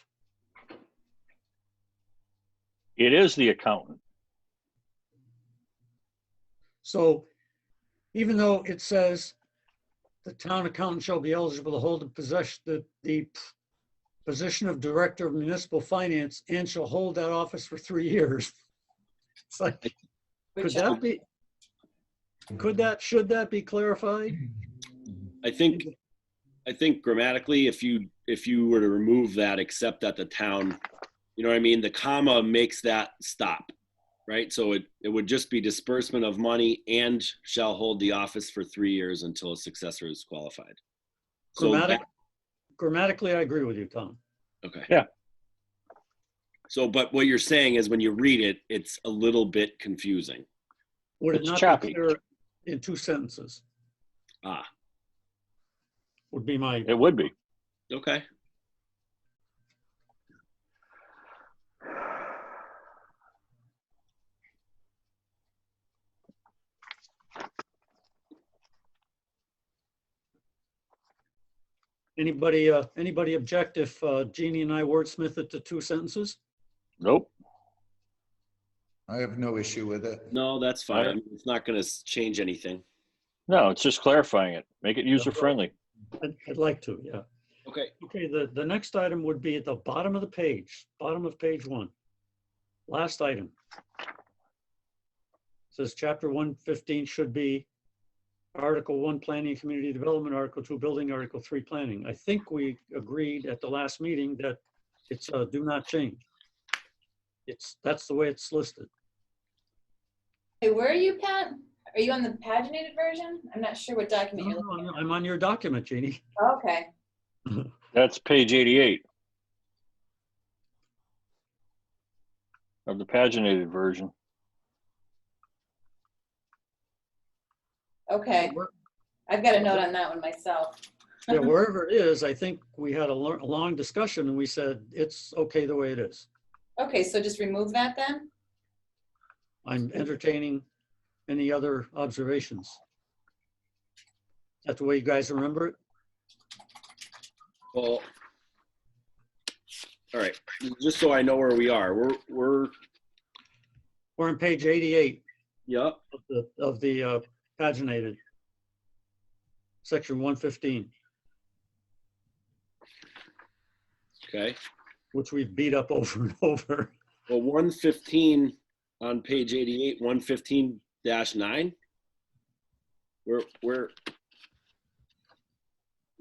It is the accountant. So even though it says the town accountant shall be eligible to hold the position of director of municipal finance and shall hold that office for 3 years. It's like, could should that be clarified? I think grammatically, if you were to remove that, except that the town, you know what I mean, the comma makes that stop, right? So it would just be disbursement of money and shall hold the office for 3 years until a successor is qualified. So Grammatically, I agree with you, Tom. okay. Yeah. So, but what you're saying is when you read it, it's a little bit confusing. Would it It's not choppy. be clear in 2 sentences? Ah, Would be my, It would be. okay. anybody object if Jeannie and I wordsmith it to 2 sentences? Nope. I have no issue with it. No, that's fine. I mean, it's not going to change anything. No, it's just clarifying it. Make it user friendly. I'd like to, yeah. Okay. Okay, the next item would be at the bottom of the page, bottom of page 1. Last item. Says chapter 115 should be Article 1, Planning and Community Development, Article 2, Building, Article 3, Planning. I think we agreed at the last meeting that it's do not change. That's the way it's listed. Hey, where are you, Pat? Are you on the paginated version? I'm not sure what document you're looking No, I'm on your document, Jeannie. at. Okay. That's page 88 of the paginated version. Okay. I've got a note on that one myself. Yeah, wherever it is, I think we had a long discussion and we said, it's okay the way it is. Okay, so just remove that then? I'm entertaining any other observations. That's the way you guys remember it? Well, all right. Just so I know where we are, we're We're on page 88 yep. of the paginated, section 115, Okay. which we've beat up over and over. Well, 115 on page 88, 115-9. We're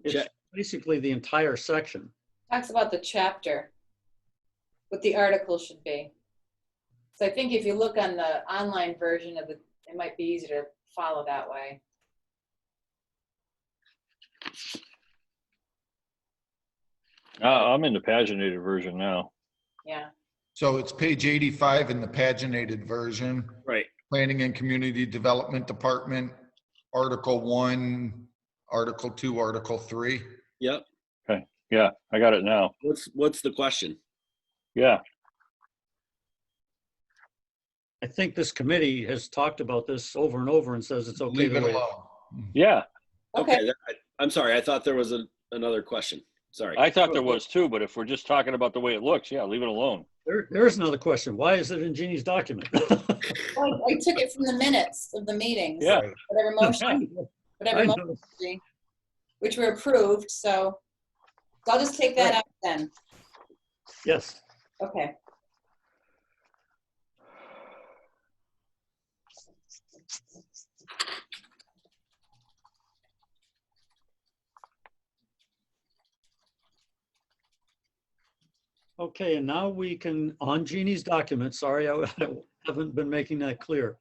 It's check. basically the entire section. Talks about the chapter, what the article should be. So I think if you look on the online version of it, it might be easier to follow that way. I'm in the paginated version now. Yeah. So it's page 85 in the paginated version, Right. Planning and Community Development Department, Article 1, Article 2, Article 3. Yep. Yeah, I got it now. What's the question? Yeah. I think this committee has talked about this over and over and says it's okay. Leave the it way- alone. Yeah, Okay. I'm sorry. I thought there was another question. Sorry. I thought there was too, but if we're just talking about the way it looks, yeah, leave it alone. There's another question. Why is it in Jeannie's document? Well, I took it from the minutes of the meetings. Yeah. Right. Whatever motion, I whatever know. motion, which were approved, so I'll just take that out then. Yes. Okay. Okay, and now we can, on Jeannie's document, sorry, I haven't been making that clear.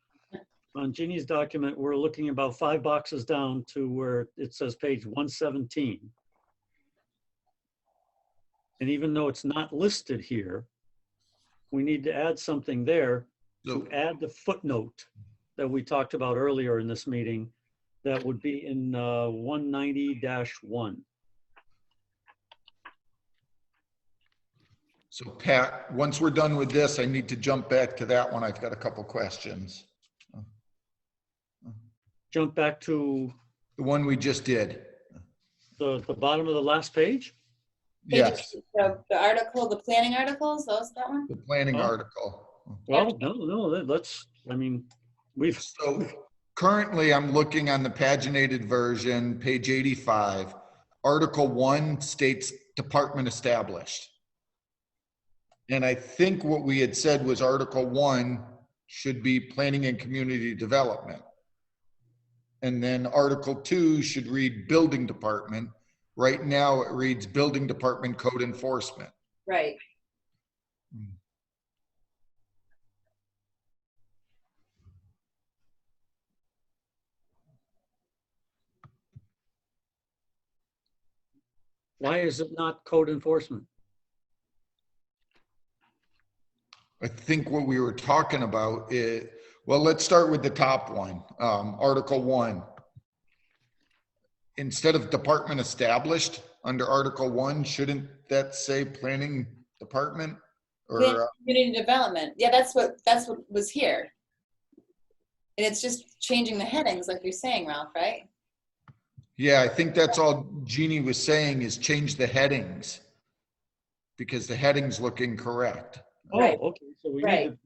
On Jeannie's document, we're looking about 5 boxes down to where it says page 117. And even though it's not listed here, we need to add something there So to add the footnote that we talked about earlier in this meeting. That would be in 190-1. So Pat, once we're done with this, I need to jump back to that one. I've got a couple questions. Jump back to The one we just did. the bottom of the last page. Yes, The article, the planning articles, that one? the planning Oh. article. Well, no, let's, I mean, we've, So currently I'm looking on the paginated version, page 85. Article 1 states department established. And I think what we had said was Article 1 should be planning and community development. And then Article 2 should read building department. Right now it reads building department code enforcement. Right. why is it not code enforcement? I think what we were talking about is, well, let's start with the top one, Article 1. Instead of department established under Article 1, shouldn't that say planning department? Planning Or, Community development. Yeah, that's what was here. And it's just changing the headings like you're saying, Ralph, right? yeah, I think that's all Jeannie was saying is change the headings because the headings look incorrect. Oh, Right. okay, so we Right. need to,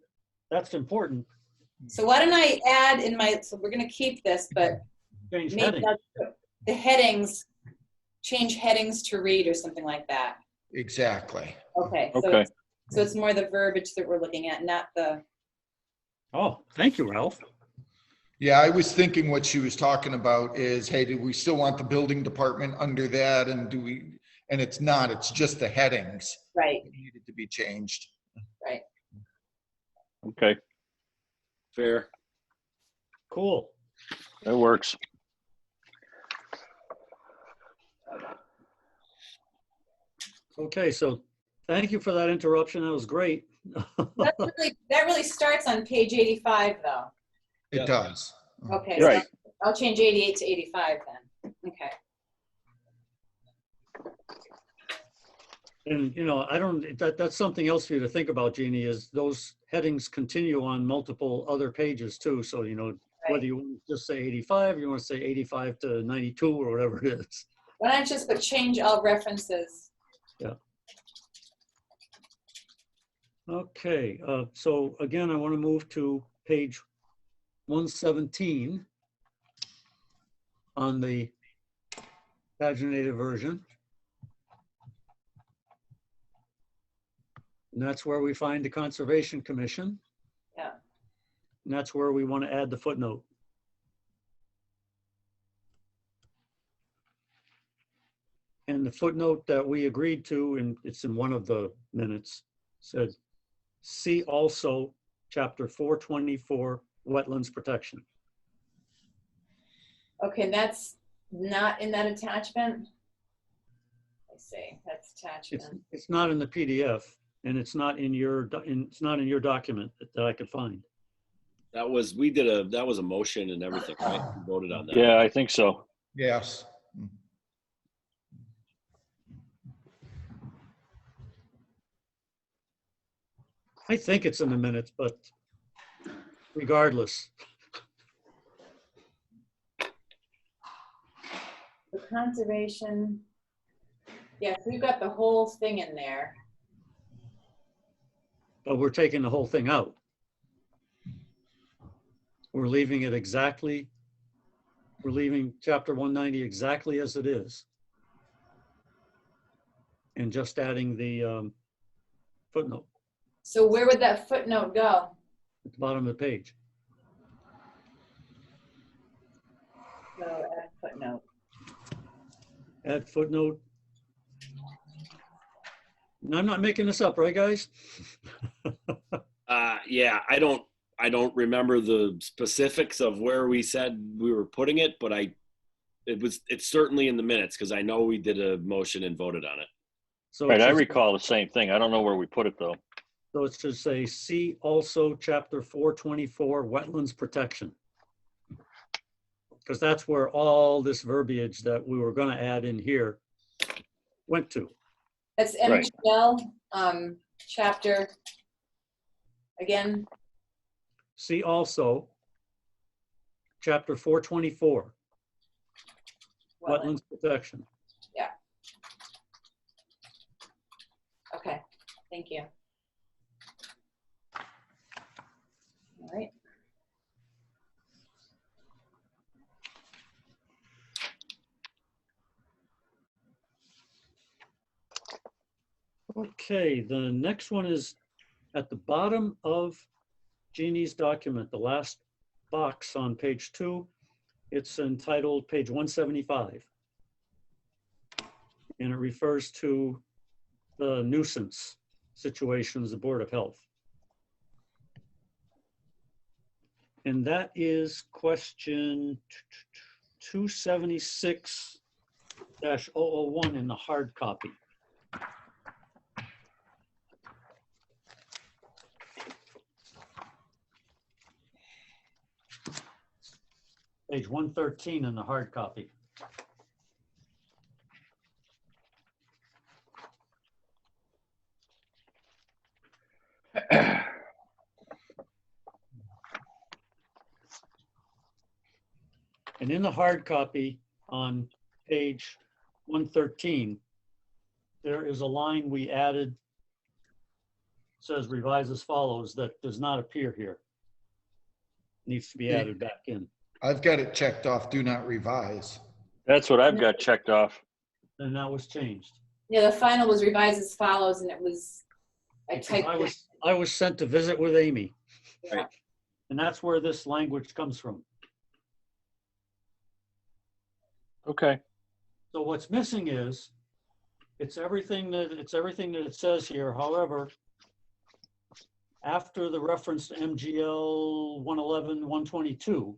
that's important. So why don't I add in my, so we're gonna keep this, but Change maybe heading. the headings, change headings to read or something like that. Exactly. Okay. Okay. So it's more the verbiage that we're looking at, not the, Oh, thank you, Ralph. Yeah, I was thinking what she was talking about is, hey, do we still want the building department under that? And do we, and it's not, it's just the headings right, that needed to be changed. right. Okay, Fair. Cool. that works. Okay, so thank you for that interruption. That was great. That really starts on page 85 though. It Yeah. does. Okay. So Right. I'll change 88 to 85 then. Okay. And, you know, I don't, that's something else for you to think about, Jeannie, is those headings continue on multiple other pages too. So, you know, whether you want to just say 85, or you want to say 85 to 92 or whatever it is. Why don't I just put change all references? Okay, so again, I want to move to page 117 on the paginated version. And that's where we find the Conservation Commission. Yeah. And that's where we want to add the footnote. And the footnote that we agreed to, and it's in one of the minutes, said, see also chapter 424, wetlands protection. Okay, and that's not in that attachment? I see, that's attachment. It's not in the PDF, and it's not in your, it's not in your document that I could find. That was a motion and everything, right? We voted on that. Yeah, I think so. Yes. I think it's in the minutes, but regardless. The conservation, yes, we've got the whole thing in there. But we're taking the whole thing out. We're leaving it exactly, we're leaving chapter 190 exactly as it is. And just adding the footnote So where would that footnote go? at the bottom of the page. So add footnote. Add footnote. And I'm not making this up, right, guys? Yeah, I don't remember the specifics of where we said we were putting it, but it's certainly in the minutes because I know we did a motion and voted on it. So Right, it I should- recall the same thing. I don't know where we put it though. So it should say, see also chapter 424, wetlands protection. Because that's where all this verbiage that we were gonna add in here went to. That's Right. MGL, chapter, again, See also chapter 424, wetland. wetlands protection. Okay, thank you. All right. Okay, the next one is at the bottom of Jeannie's document, the last box on page 2. It's entitled page 175. And it refers to the nuisance situations, the Board of Health. And that is question 276-001 in the hard copy. Page 113 in the hard copy. And in the hard copy on page 113, there is a line we added, says revise as follows, that does not appear here. Needs to be added back in. I've got it checked off, do not revise. That's what I've got checked off. And that was changed. Yeah, the final was revised as follows, and it was, I Because typed it. I was sent to visit with Amy. Yeah. And that's where this language comes from. Okay. So what's missing is, it's everything that it says here. However, after the reference to MGL 111, 122,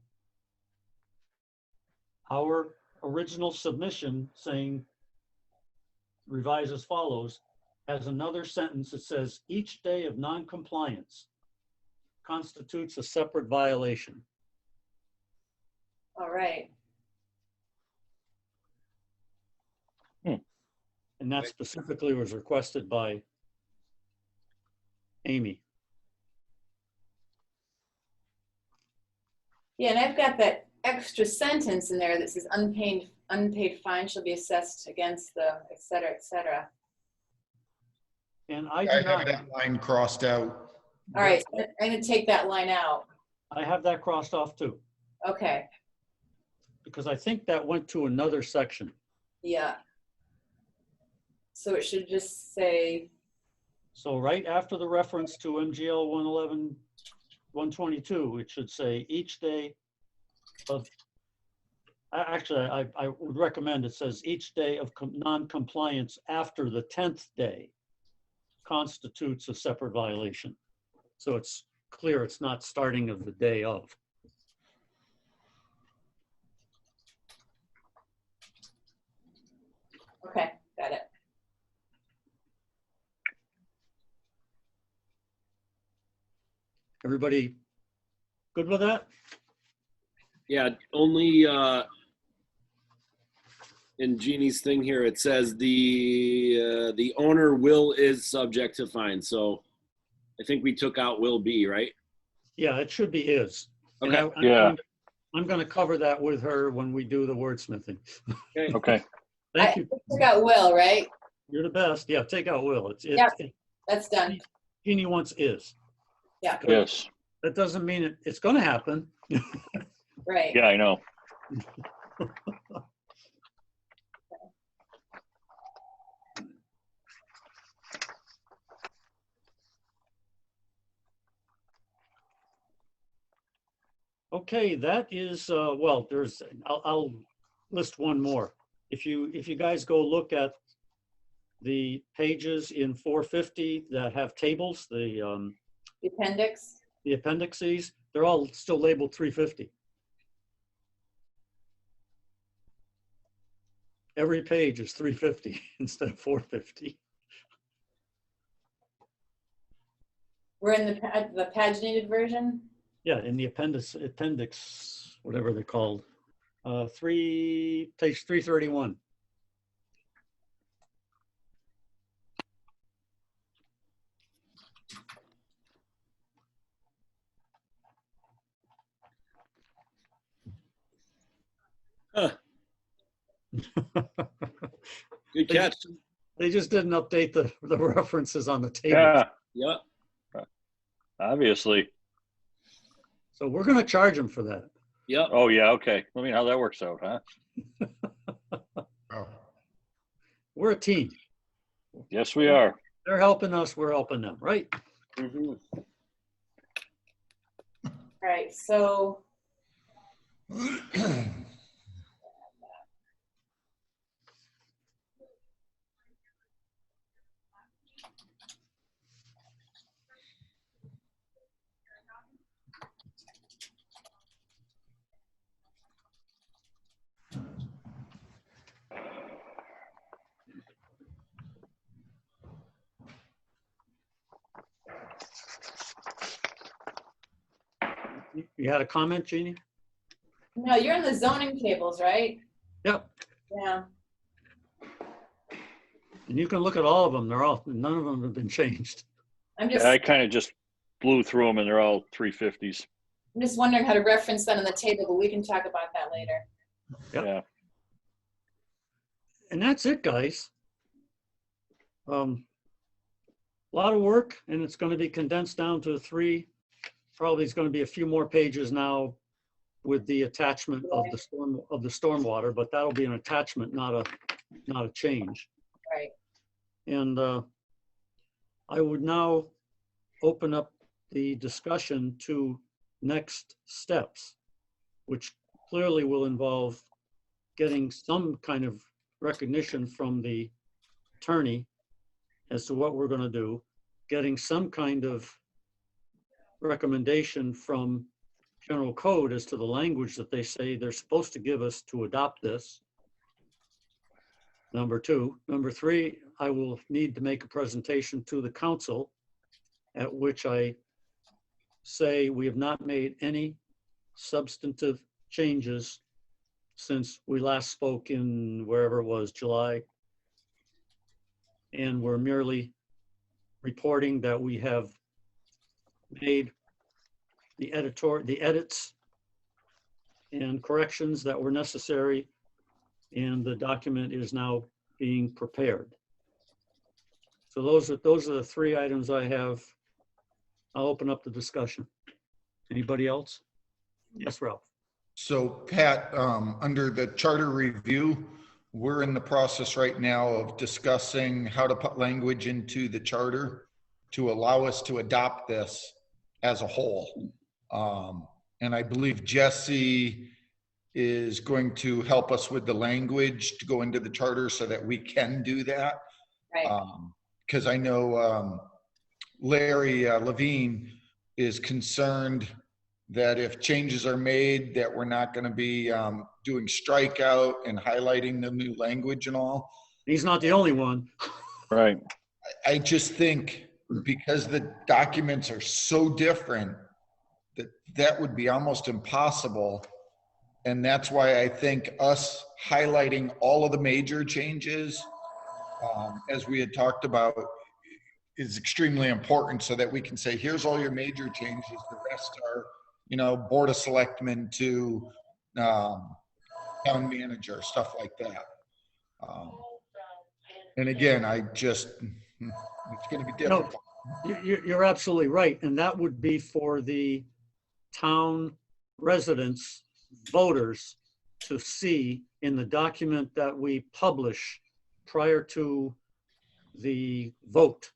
our original submission saying revise as follows has another sentence that says each day of non-compliance constitutes a separate violation. All right. And that specifically was requested by Amy. Yeah, and I've got that extra sentence in there that says unpaid fine shall be assessed against the et cetera, et cetera. And I I do have not, that line crossed out. All right, so I'm gonna take that line out. I have that crossed off too, Okay, because I think that went to another section. yeah. So it should just say, So right after the reference to MGL 111, 122, it should say each day of Actually, I would recommend, it says each day of non-compliance after the 10th day constitutes a separate violation. So it's clear it's not starting of the day of. Okay, got it. Everybody good with that? Yeah, only in Jeannie's thing here, it says the owner is subject to fine. So I think we took out will be, right? Yeah, it should be is. And Okay. Yeah. I'm going to cover that with her when we do the wordsmithing. Okay. Okay. Thank you. Took out will, right? You're the best. Yeah, take out will. Yep. That's done. Jeannie wants is. Yeah. Yes. That doesn't mean it's going to happen. Right. Yeah, I know. Okay, that is, well, I'll list one more. If you guys go look at the pages in 450 that have tables, The appendix. the appendices, they're all still labeled 350. Every page is 350 instead of 450. We're in the paginated version. Yeah, in the appendix, whatever they're called, page 331. Huh. Good catch. They just didn't update the references on the table. Yeah, Yep. obviously. So we're going to charge them for that. Yep. Oh, yeah, okay. Let me know how that works out, huh? Oh. We're a team. Yes, we are. They're helping us, we're helping them, right? Mhm. All right. So You had a comment, Jeannie? no, you're in the zoning tables, right? Yep. Yeah. And you can look at all of them. None of them have been changed. I'm just Yeah, I kind of just blew through them and they're all 350s. I'm just wondering how to reference that on the table, but we can talk about that later. Yep. Yeah. And that's it, guys. A lot of work, and it's going to be condensed down to 3. Probably it's going to be a few more pages now with the attachment of the stormwater, but that'll be an attachment, not a change. Right. And I would now open up the discussion to next steps, which clearly will involve getting some kind of recognition from the attorney as to what we're going to do, getting some kind of recommendation from general code as to the language that they say they're supposed to give us to adopt this. Number 2. Number 3, I will need to make a presentation to the council at which I say we have not made any substantive changes since we last spoke in wherever it was, July. And we're merely reporting that we have made the edits and corrections that were necessary, and the document is now being prepared. So those are the 3 items I have. I'll open up the discussion. Anybody else? Yes, Ralph. So Pat, under the charter review, we're in the process right now of discussing how to put language into the charter to allow us to adopt this as a whole. And I believe Jesse is going to help us with the language to go into the charter so that we can do that. Right. Because I know Larry Levine is concerned that if changes are made, that we're not going to be doing strikeout and highlighting the new language and all. He's not the only one. Right. I just think because the documents are so different that would be almost impossible. And that's why I think us highlighting all of the major changes, as we had talked about, is extremely important so that we can say, here's all your major changes. The rest are, you know, Board of Selectmen to town manager, stuff like that. And again, it's going to be difficult. You're absolutely right. And that would be for the town residents, voters, to see in the document that we publish prior to the vote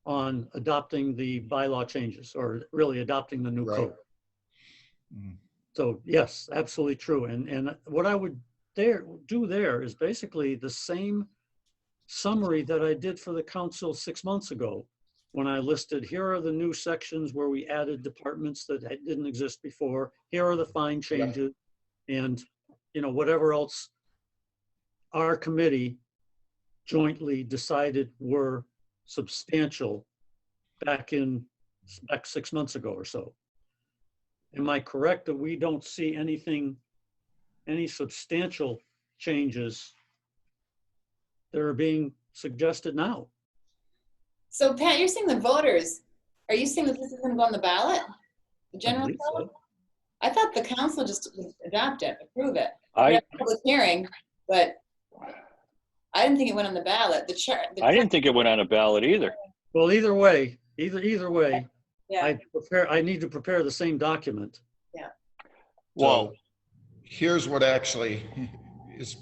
on adopting the bylaw changes, or really adopting the new Right. code. Mhm. So yes, absolutely true. And what I would do there is basically the same summary that I did for the council 6 months ago, when I listed, here are the new sections where we added departments that didn't exist before. Here are the fine changes, and you know, whatever else our committee jointly decided were substantial back 6 months ago or so. Am I correct that we don't see any substantial changes that are being suggested now? So Pat, you're saying the voters, are you saying that this is gonna go on the ballot? The I general believe so. ballot? I thought the council just would adopt it, approve it. We I had a public hearing, but I didn't think it went on the ballot. didn't think it went on a ballot either. Well, either way, Yeah, I need to prepare the same document. Well, So here's what actually is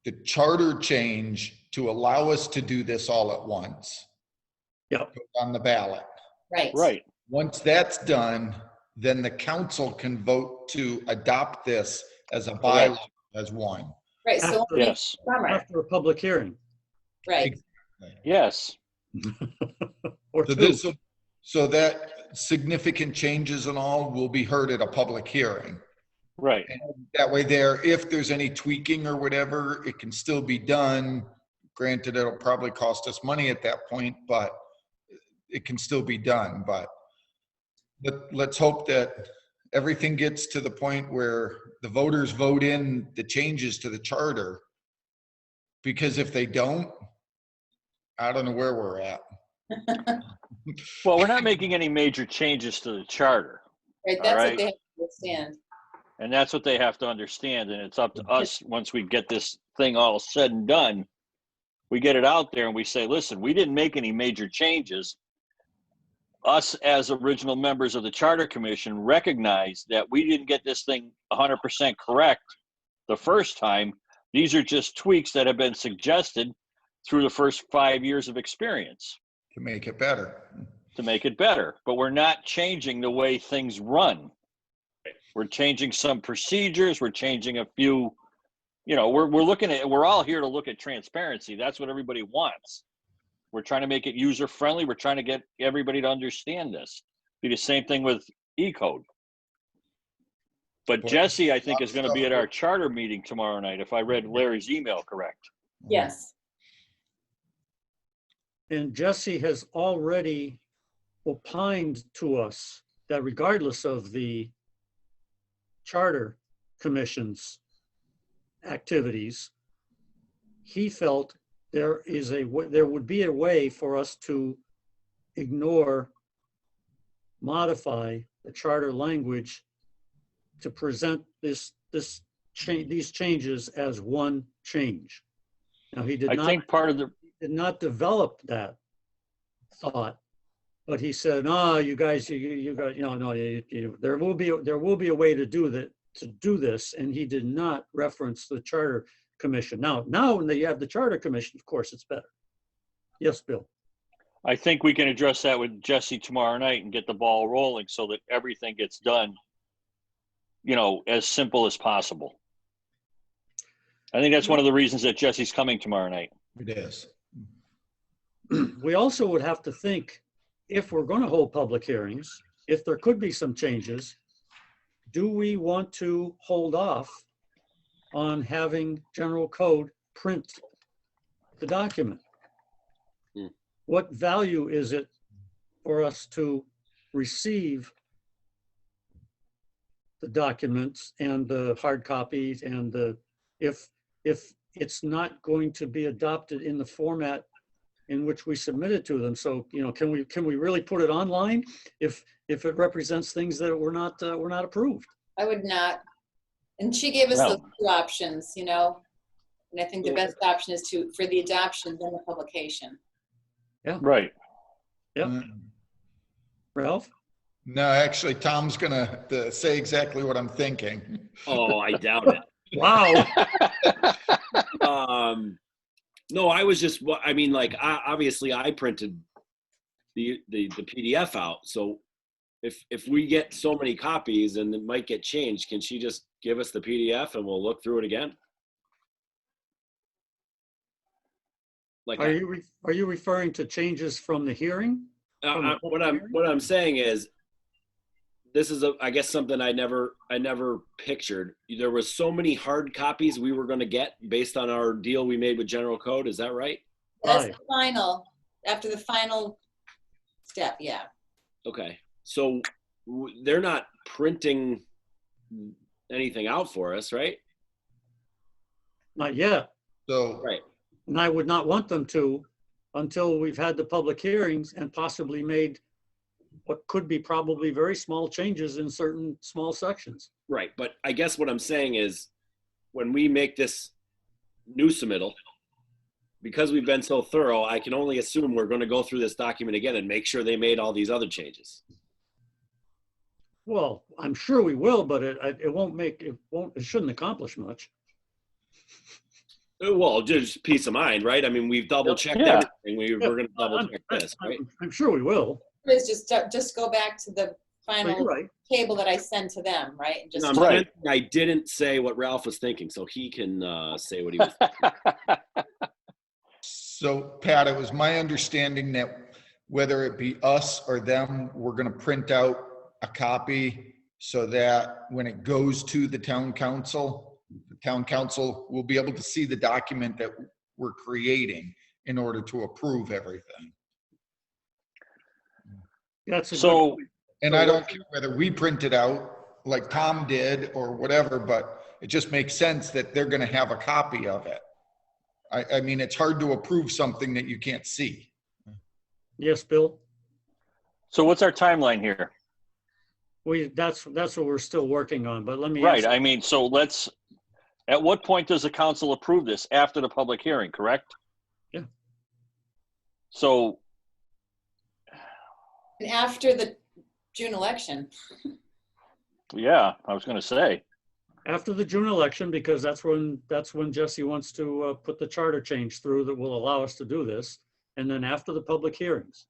the charter change to allow us to do this all at once. Yep. On the ballot. right. right. Once that's done, then the council can vote to adopt this as a bylaw as one. Right, so After- Yes. summer, After a public hearing. right. Yes. Or So two. so that significant changes and all will be heard at a public hearing. Right. And that way if there's any tweaking or whatever, it can still be done. Granted, it'll probably cost us money at that point, but it can still be done. But let's hope that everything gets to the point where the voters vote in the changes to the charter. Because if they don't, I don't know where we're at. Well, we're not making any major changes to the charter, Right, All that's right. what they have to understand. and that's what they have to understand. And it's up to us, once we get this thing all said and done, we get it out there and we say, listen, we didn't make any major changes. Us as original members of the Charter Commission recognize that we didn't get this thing 100% correct the first time. These are just tweaks that have been suggested through the first 5 years of experience To make it better. to make it better. But we're not changing the way things run. We're changing some procedures. We're changing a few, we're all here to look at transparency. That's what everybody wants. We're trying to make it user friendly. We're trying to get everybody to understand this. Be the same thing with E-code. But Jesse, I think, is going to be at our charter meeting tomorrow night, if I read Larry's email correct. Yes, And Jesse has already opined to us that regardless of the Charter Commission's activities, he felt there would be a way for us to modify the charter language to present these changes as one change. Now, he did I not. think part of the, Did not develop that thought, but he said, "No, you guys, you got, there will be a way to do this," and he did not reference the Charter Commission. Now when you have the Charter Commission, of course, it's better. Yes, Bill. I think we can address that with Jesse tomorrow night and get the ball rolling so that everything gets done as simple as possible. I think that's one of the reasons that Jesse's coming tomorrow night. It is. We also would have to think, if we're going to hold public hearings, if there could be some changes, do we want to hold off on having general code print the document? What value is it for us to receive the documents and the hard copies and if it's not going to be adopted in the format in which we submitted to them? So, can we really put it online if it represents things that were not approved? I would not. And she gave us No. those two options, and I think the best option is for the adoption, then the publication. Right. Yep. Ralph? No, actually, Tom's gonna say exactly what I'm thinking. Oh, I doubt it. Wow. No, I was just, obviously I printed the PDF out. So if we get so many copies and it might get changed, can she just give us the PDF and we'll look through it again? Are you referring to changes from the hearing? What I'm saying is, this is I guess something I never pictured. There was so many hard copies we were going to get based on our deal we made with General Code. Is that right? That's Right. the final, after the final step, yeah. Okay. So they're not printing anything out for us, right? Not yet. So, Right. And I would not want them to until we've had the public hearings and possibly made what could be probably very small changes in certain small sections. Right. But I guess what I'm saying is, when we make this new submittal, because we've been so thorough, I can only assume we're going to go through this document again and make sure they made all these other changes. Well, I'm sure we will, but it shouldn't accomplish much. Well, just peace of mind, right? I mean, we've double checked Yeah. everything. We're going to double check this, right? I'm sure we will. Is just go back to the But you're final right. table that I sent to them, right? And just Right. I didn't say what Ralph was thinking, so he can say what he was thinking. so Pat, it was my understanding that whether it be us or them, we're gonna print out a copy so that when it goes to the town council will be able to see the document that we're creating in order to approve everything. That's a good So, point. And I don't care whether we print it out like Tom did or whatever, but it just makes sense that they're gonna have a copy of it. I mean, it's hard to approve something that you can't see. Yes, Bill? so what's our timeline here? That's what we're still working on, but let me Right. ask- I mean, so at what point does the council approve this? After the public hearing, correct? Yeah. So, and after the June election. yeah, I was going to say. after the June election, because that's when Jesse wants to put the charter change through that will allow us to do this, and then after the public hearings.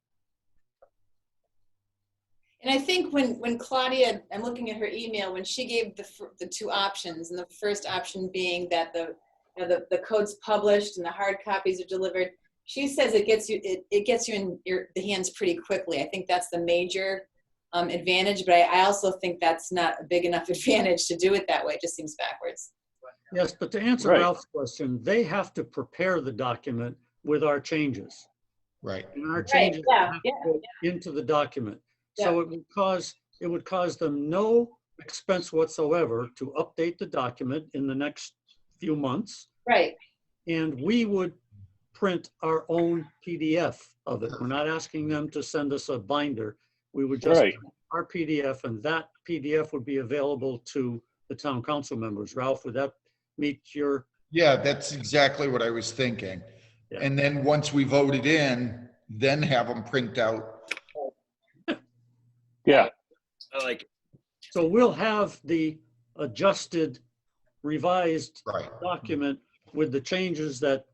And I think when Claudia, I'm looking at her email, when she gave the two options, and the first option being that the code's published and the hard copies are delivered, she says it gets you in the hands pretty quickly. I think that's the major advantage, but I also think that's not a big enough advantage to do it that way. It just seems backwards. Yes, but to answer Right. Ralph's question, they have to prepare the document with our changes. Right. And our Right, changes yeah, have to go into the document. So it would cause them no expense whatsoever to update the document in the next few months. Right. And we would print our own PDF of it. We're not asking them to send us a binder. We would just Right. print our PDF, and that PDF would be available to the town council members. Ralph, would that meet your? Yeah, that's exactly what I was thinking. Yeah. And then once we voted in, then have them print out. Yeah. I like it. So we'll have the adjusted, revised Right. document with the changes that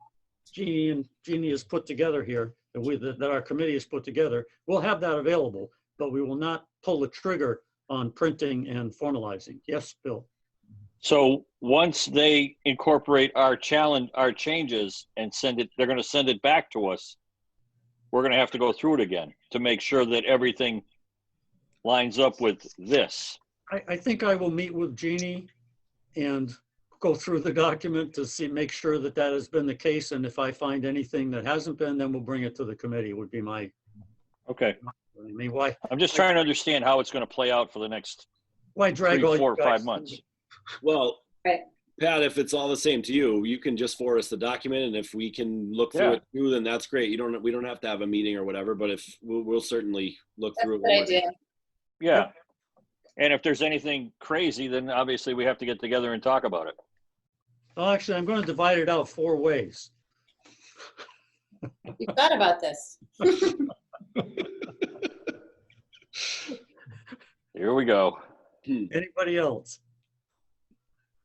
Jeannie has put together here, that our committee has put together. We'll have that available, but we will not pull the trigger on printing and formalizing. Yes, Bill? So once they incorporate our changes and they're going to send it back to us. We're going to have to go through it again to make sure that everything lines up with this. I think I will meet with Jeannie and go through the document to make sure that that has been the case. And if I find anything that hasn't been, then we'll bring it to the committee, would be my, Okay. I mean, why I'm just trying to understand how it's going to play out for the next drag 3, all 4, you or 5 guys? months. Well, Right. Pat, if it's all the same to you, you can just forward us the document, and if we can look through Yeah. it too, then that's great. We don't have to have a meeting or whatever, but if we'll certainly look That's through a it. good when we're- idea. Yeah. And if there's anything crazy, then obviously we have to get together and talk about it. Well, actually, I'm going to divide it out 4 ways. You thought about this. Here we go. Anybody else?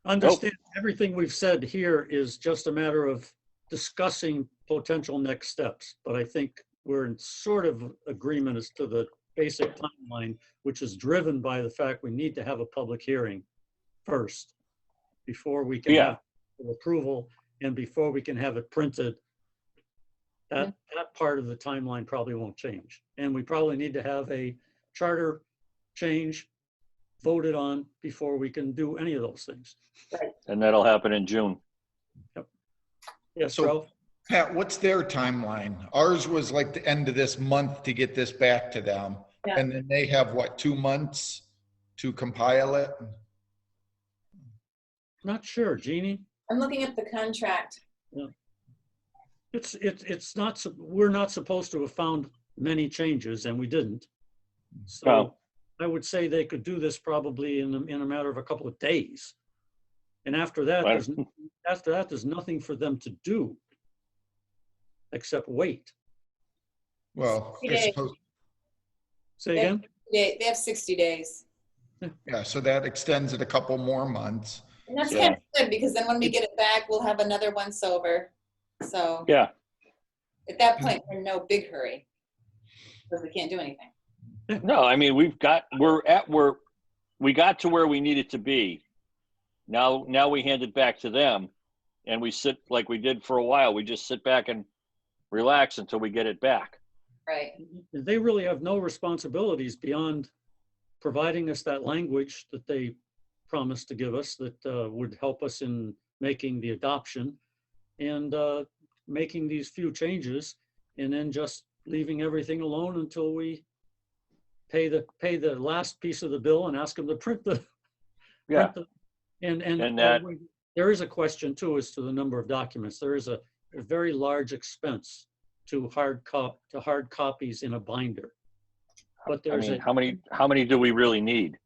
Understand, everything we've said here is just a matter of discussing potential next steps. But I think we're in sort of agreement as to the basic timeline, which is driven by the fact we need to have a public hearing first before we can have approval and before we can have it printed. That part of the timeline probably won't change. And we probably need to have a charter change voted on before we can do any of those things. And that'll happen in June. Yes, So- Ralph? Pat, what's their timeline? Ours was like the end of this month to get this back to them. Yeah. And then they have what, 2 months to compile it? Not sure, Jeannie? I'm looking at the contract. It's not, we're not supposed to have found many changes and we didn't. So No. I would say they could do this probably in a matter of a couple of days. And after that, there's nothing for them to do except wait. Well, I Yeah. suppose, Say again? They have 60 days. yeah, so that extends it a couple more months. And that's Yeah. kind of good because then when we get it back, we'll have another once over. So Yeah. at that point, we're in no big hurry because we can't do anything. No, I mean, we got to where we needed to be. Now we hand it back to them and we sit like we did for a while. We just sit back and relax until we get it back. Right. They really have no responsibilities beyond providing us that language that they promised to give us that would help us in making the adoption and making these few changes and then just leaving everything alone until we pay the last piece of the bill and ask them to print the. Yeah. And that- there is a question too as to the number of documents. There is a very large expense to hard copies in a binder. But I there's mean, how many do we really need?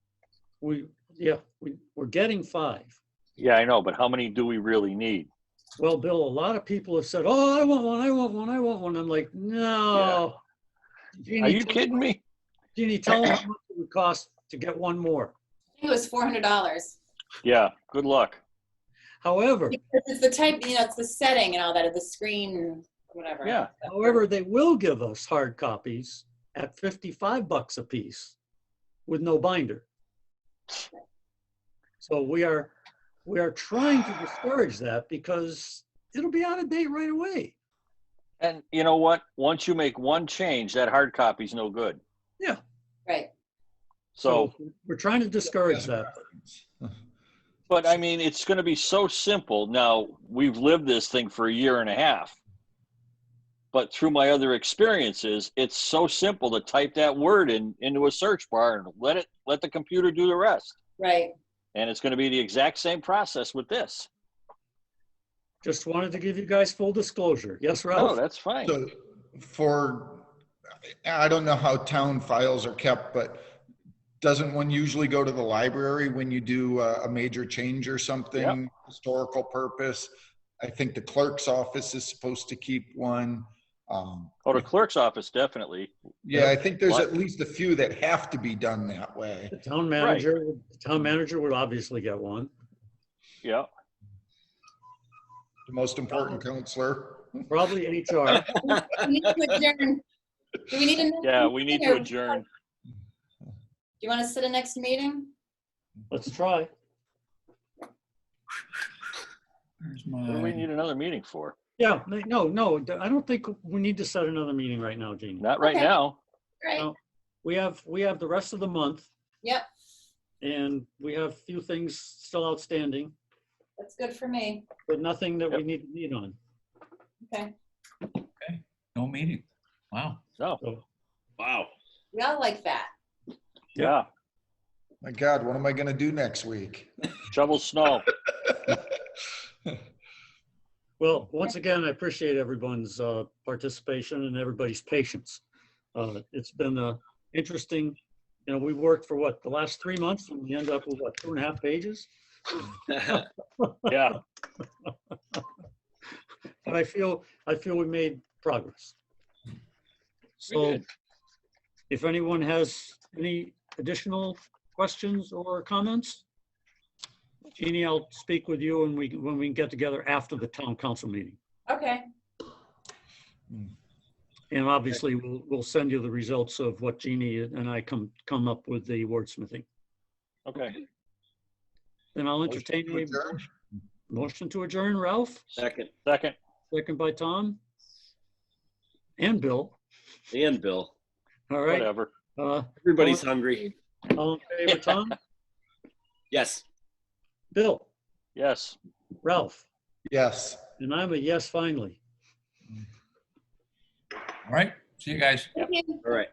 we're getting 5. Yeah, I know, but how many do we really need? Well, Bill, a lot of people have said, "Oh, I want one, I want one, I want one." I'm like, no. Are you kidding me? Jeannie, tell them how much it would cost to get one more. I think it was $400. Yeah, good luck. However, Because it's the type, it's the setting and all that, of the screen and whatever. Yeah. they will give us hard copies at $55 a piece with no binder. So we are trying to discourage that because it'll be out of date right away. And you know what? Once you make one change, that hard copy's no good. Yeah. Right. So, we're trying to discourage that. but I mean, it's going to be so simple. Now, we've lived this thing for a year and a half. But through my other experiences, it's so simple to type that word into a search bar and let the computer do the rest. Right. And it's going to be the exact same process with this. Just wanted to give you guys full disclosure. Yes, Ralph? Oh, that's fine. So I don't know how town files are kept, but doesn't one usually go to the library when you do a major change or something, historical purpose? I think the clerk's office is supposed to keep one. The clerk's office, definitely. Yeah, I think there's at least a few that have to be done that way. The town manager would obviously get one. Yeah. The most important counselor. Probably HR. We need to adjourn. Do we need a? Yeah, we need to adjourn. Do you want to set a next meeting? Let's try. There's What do we my, need another meeting for? Yeah, no, I don't think we need to set another meeting right now, Jeannie. Not right Okay. now. Great. No. We have the rest of the month Yep, and we have a few things still outstanding, that's good for me. but nothing that we Yep. need to meet on. Okay. no meeting. Wow. No. So, Wow. We all like that. Yeah. My God, what am I gonna do next week? Shovel snow. well, once again, I appreciate everyone's participation and everybody's patience. It's been interesting. We worked for what, the last 3 months, and we end up with what, 2.5 pages? Yeah. But I feel we made progress. So did. if anyone has any additional questions or comments, Jeannie, I'll speak with you when we get together after the town council meeting. Okay, And obviously, we'll send you the results of what Jeannie and I come up with the wordsmithing. Okay. Then I'll entertain a Adjourn? motion to adjourn. Ralph, Second. Second. second by Tom and Bill. And Bill. All right. Whatever. Everybody's hungry. All in favor, Tom, Yes. Bill, Yes. Ralph, Yes. and I'm a yes finally. All right. See you guys. thank you. All right.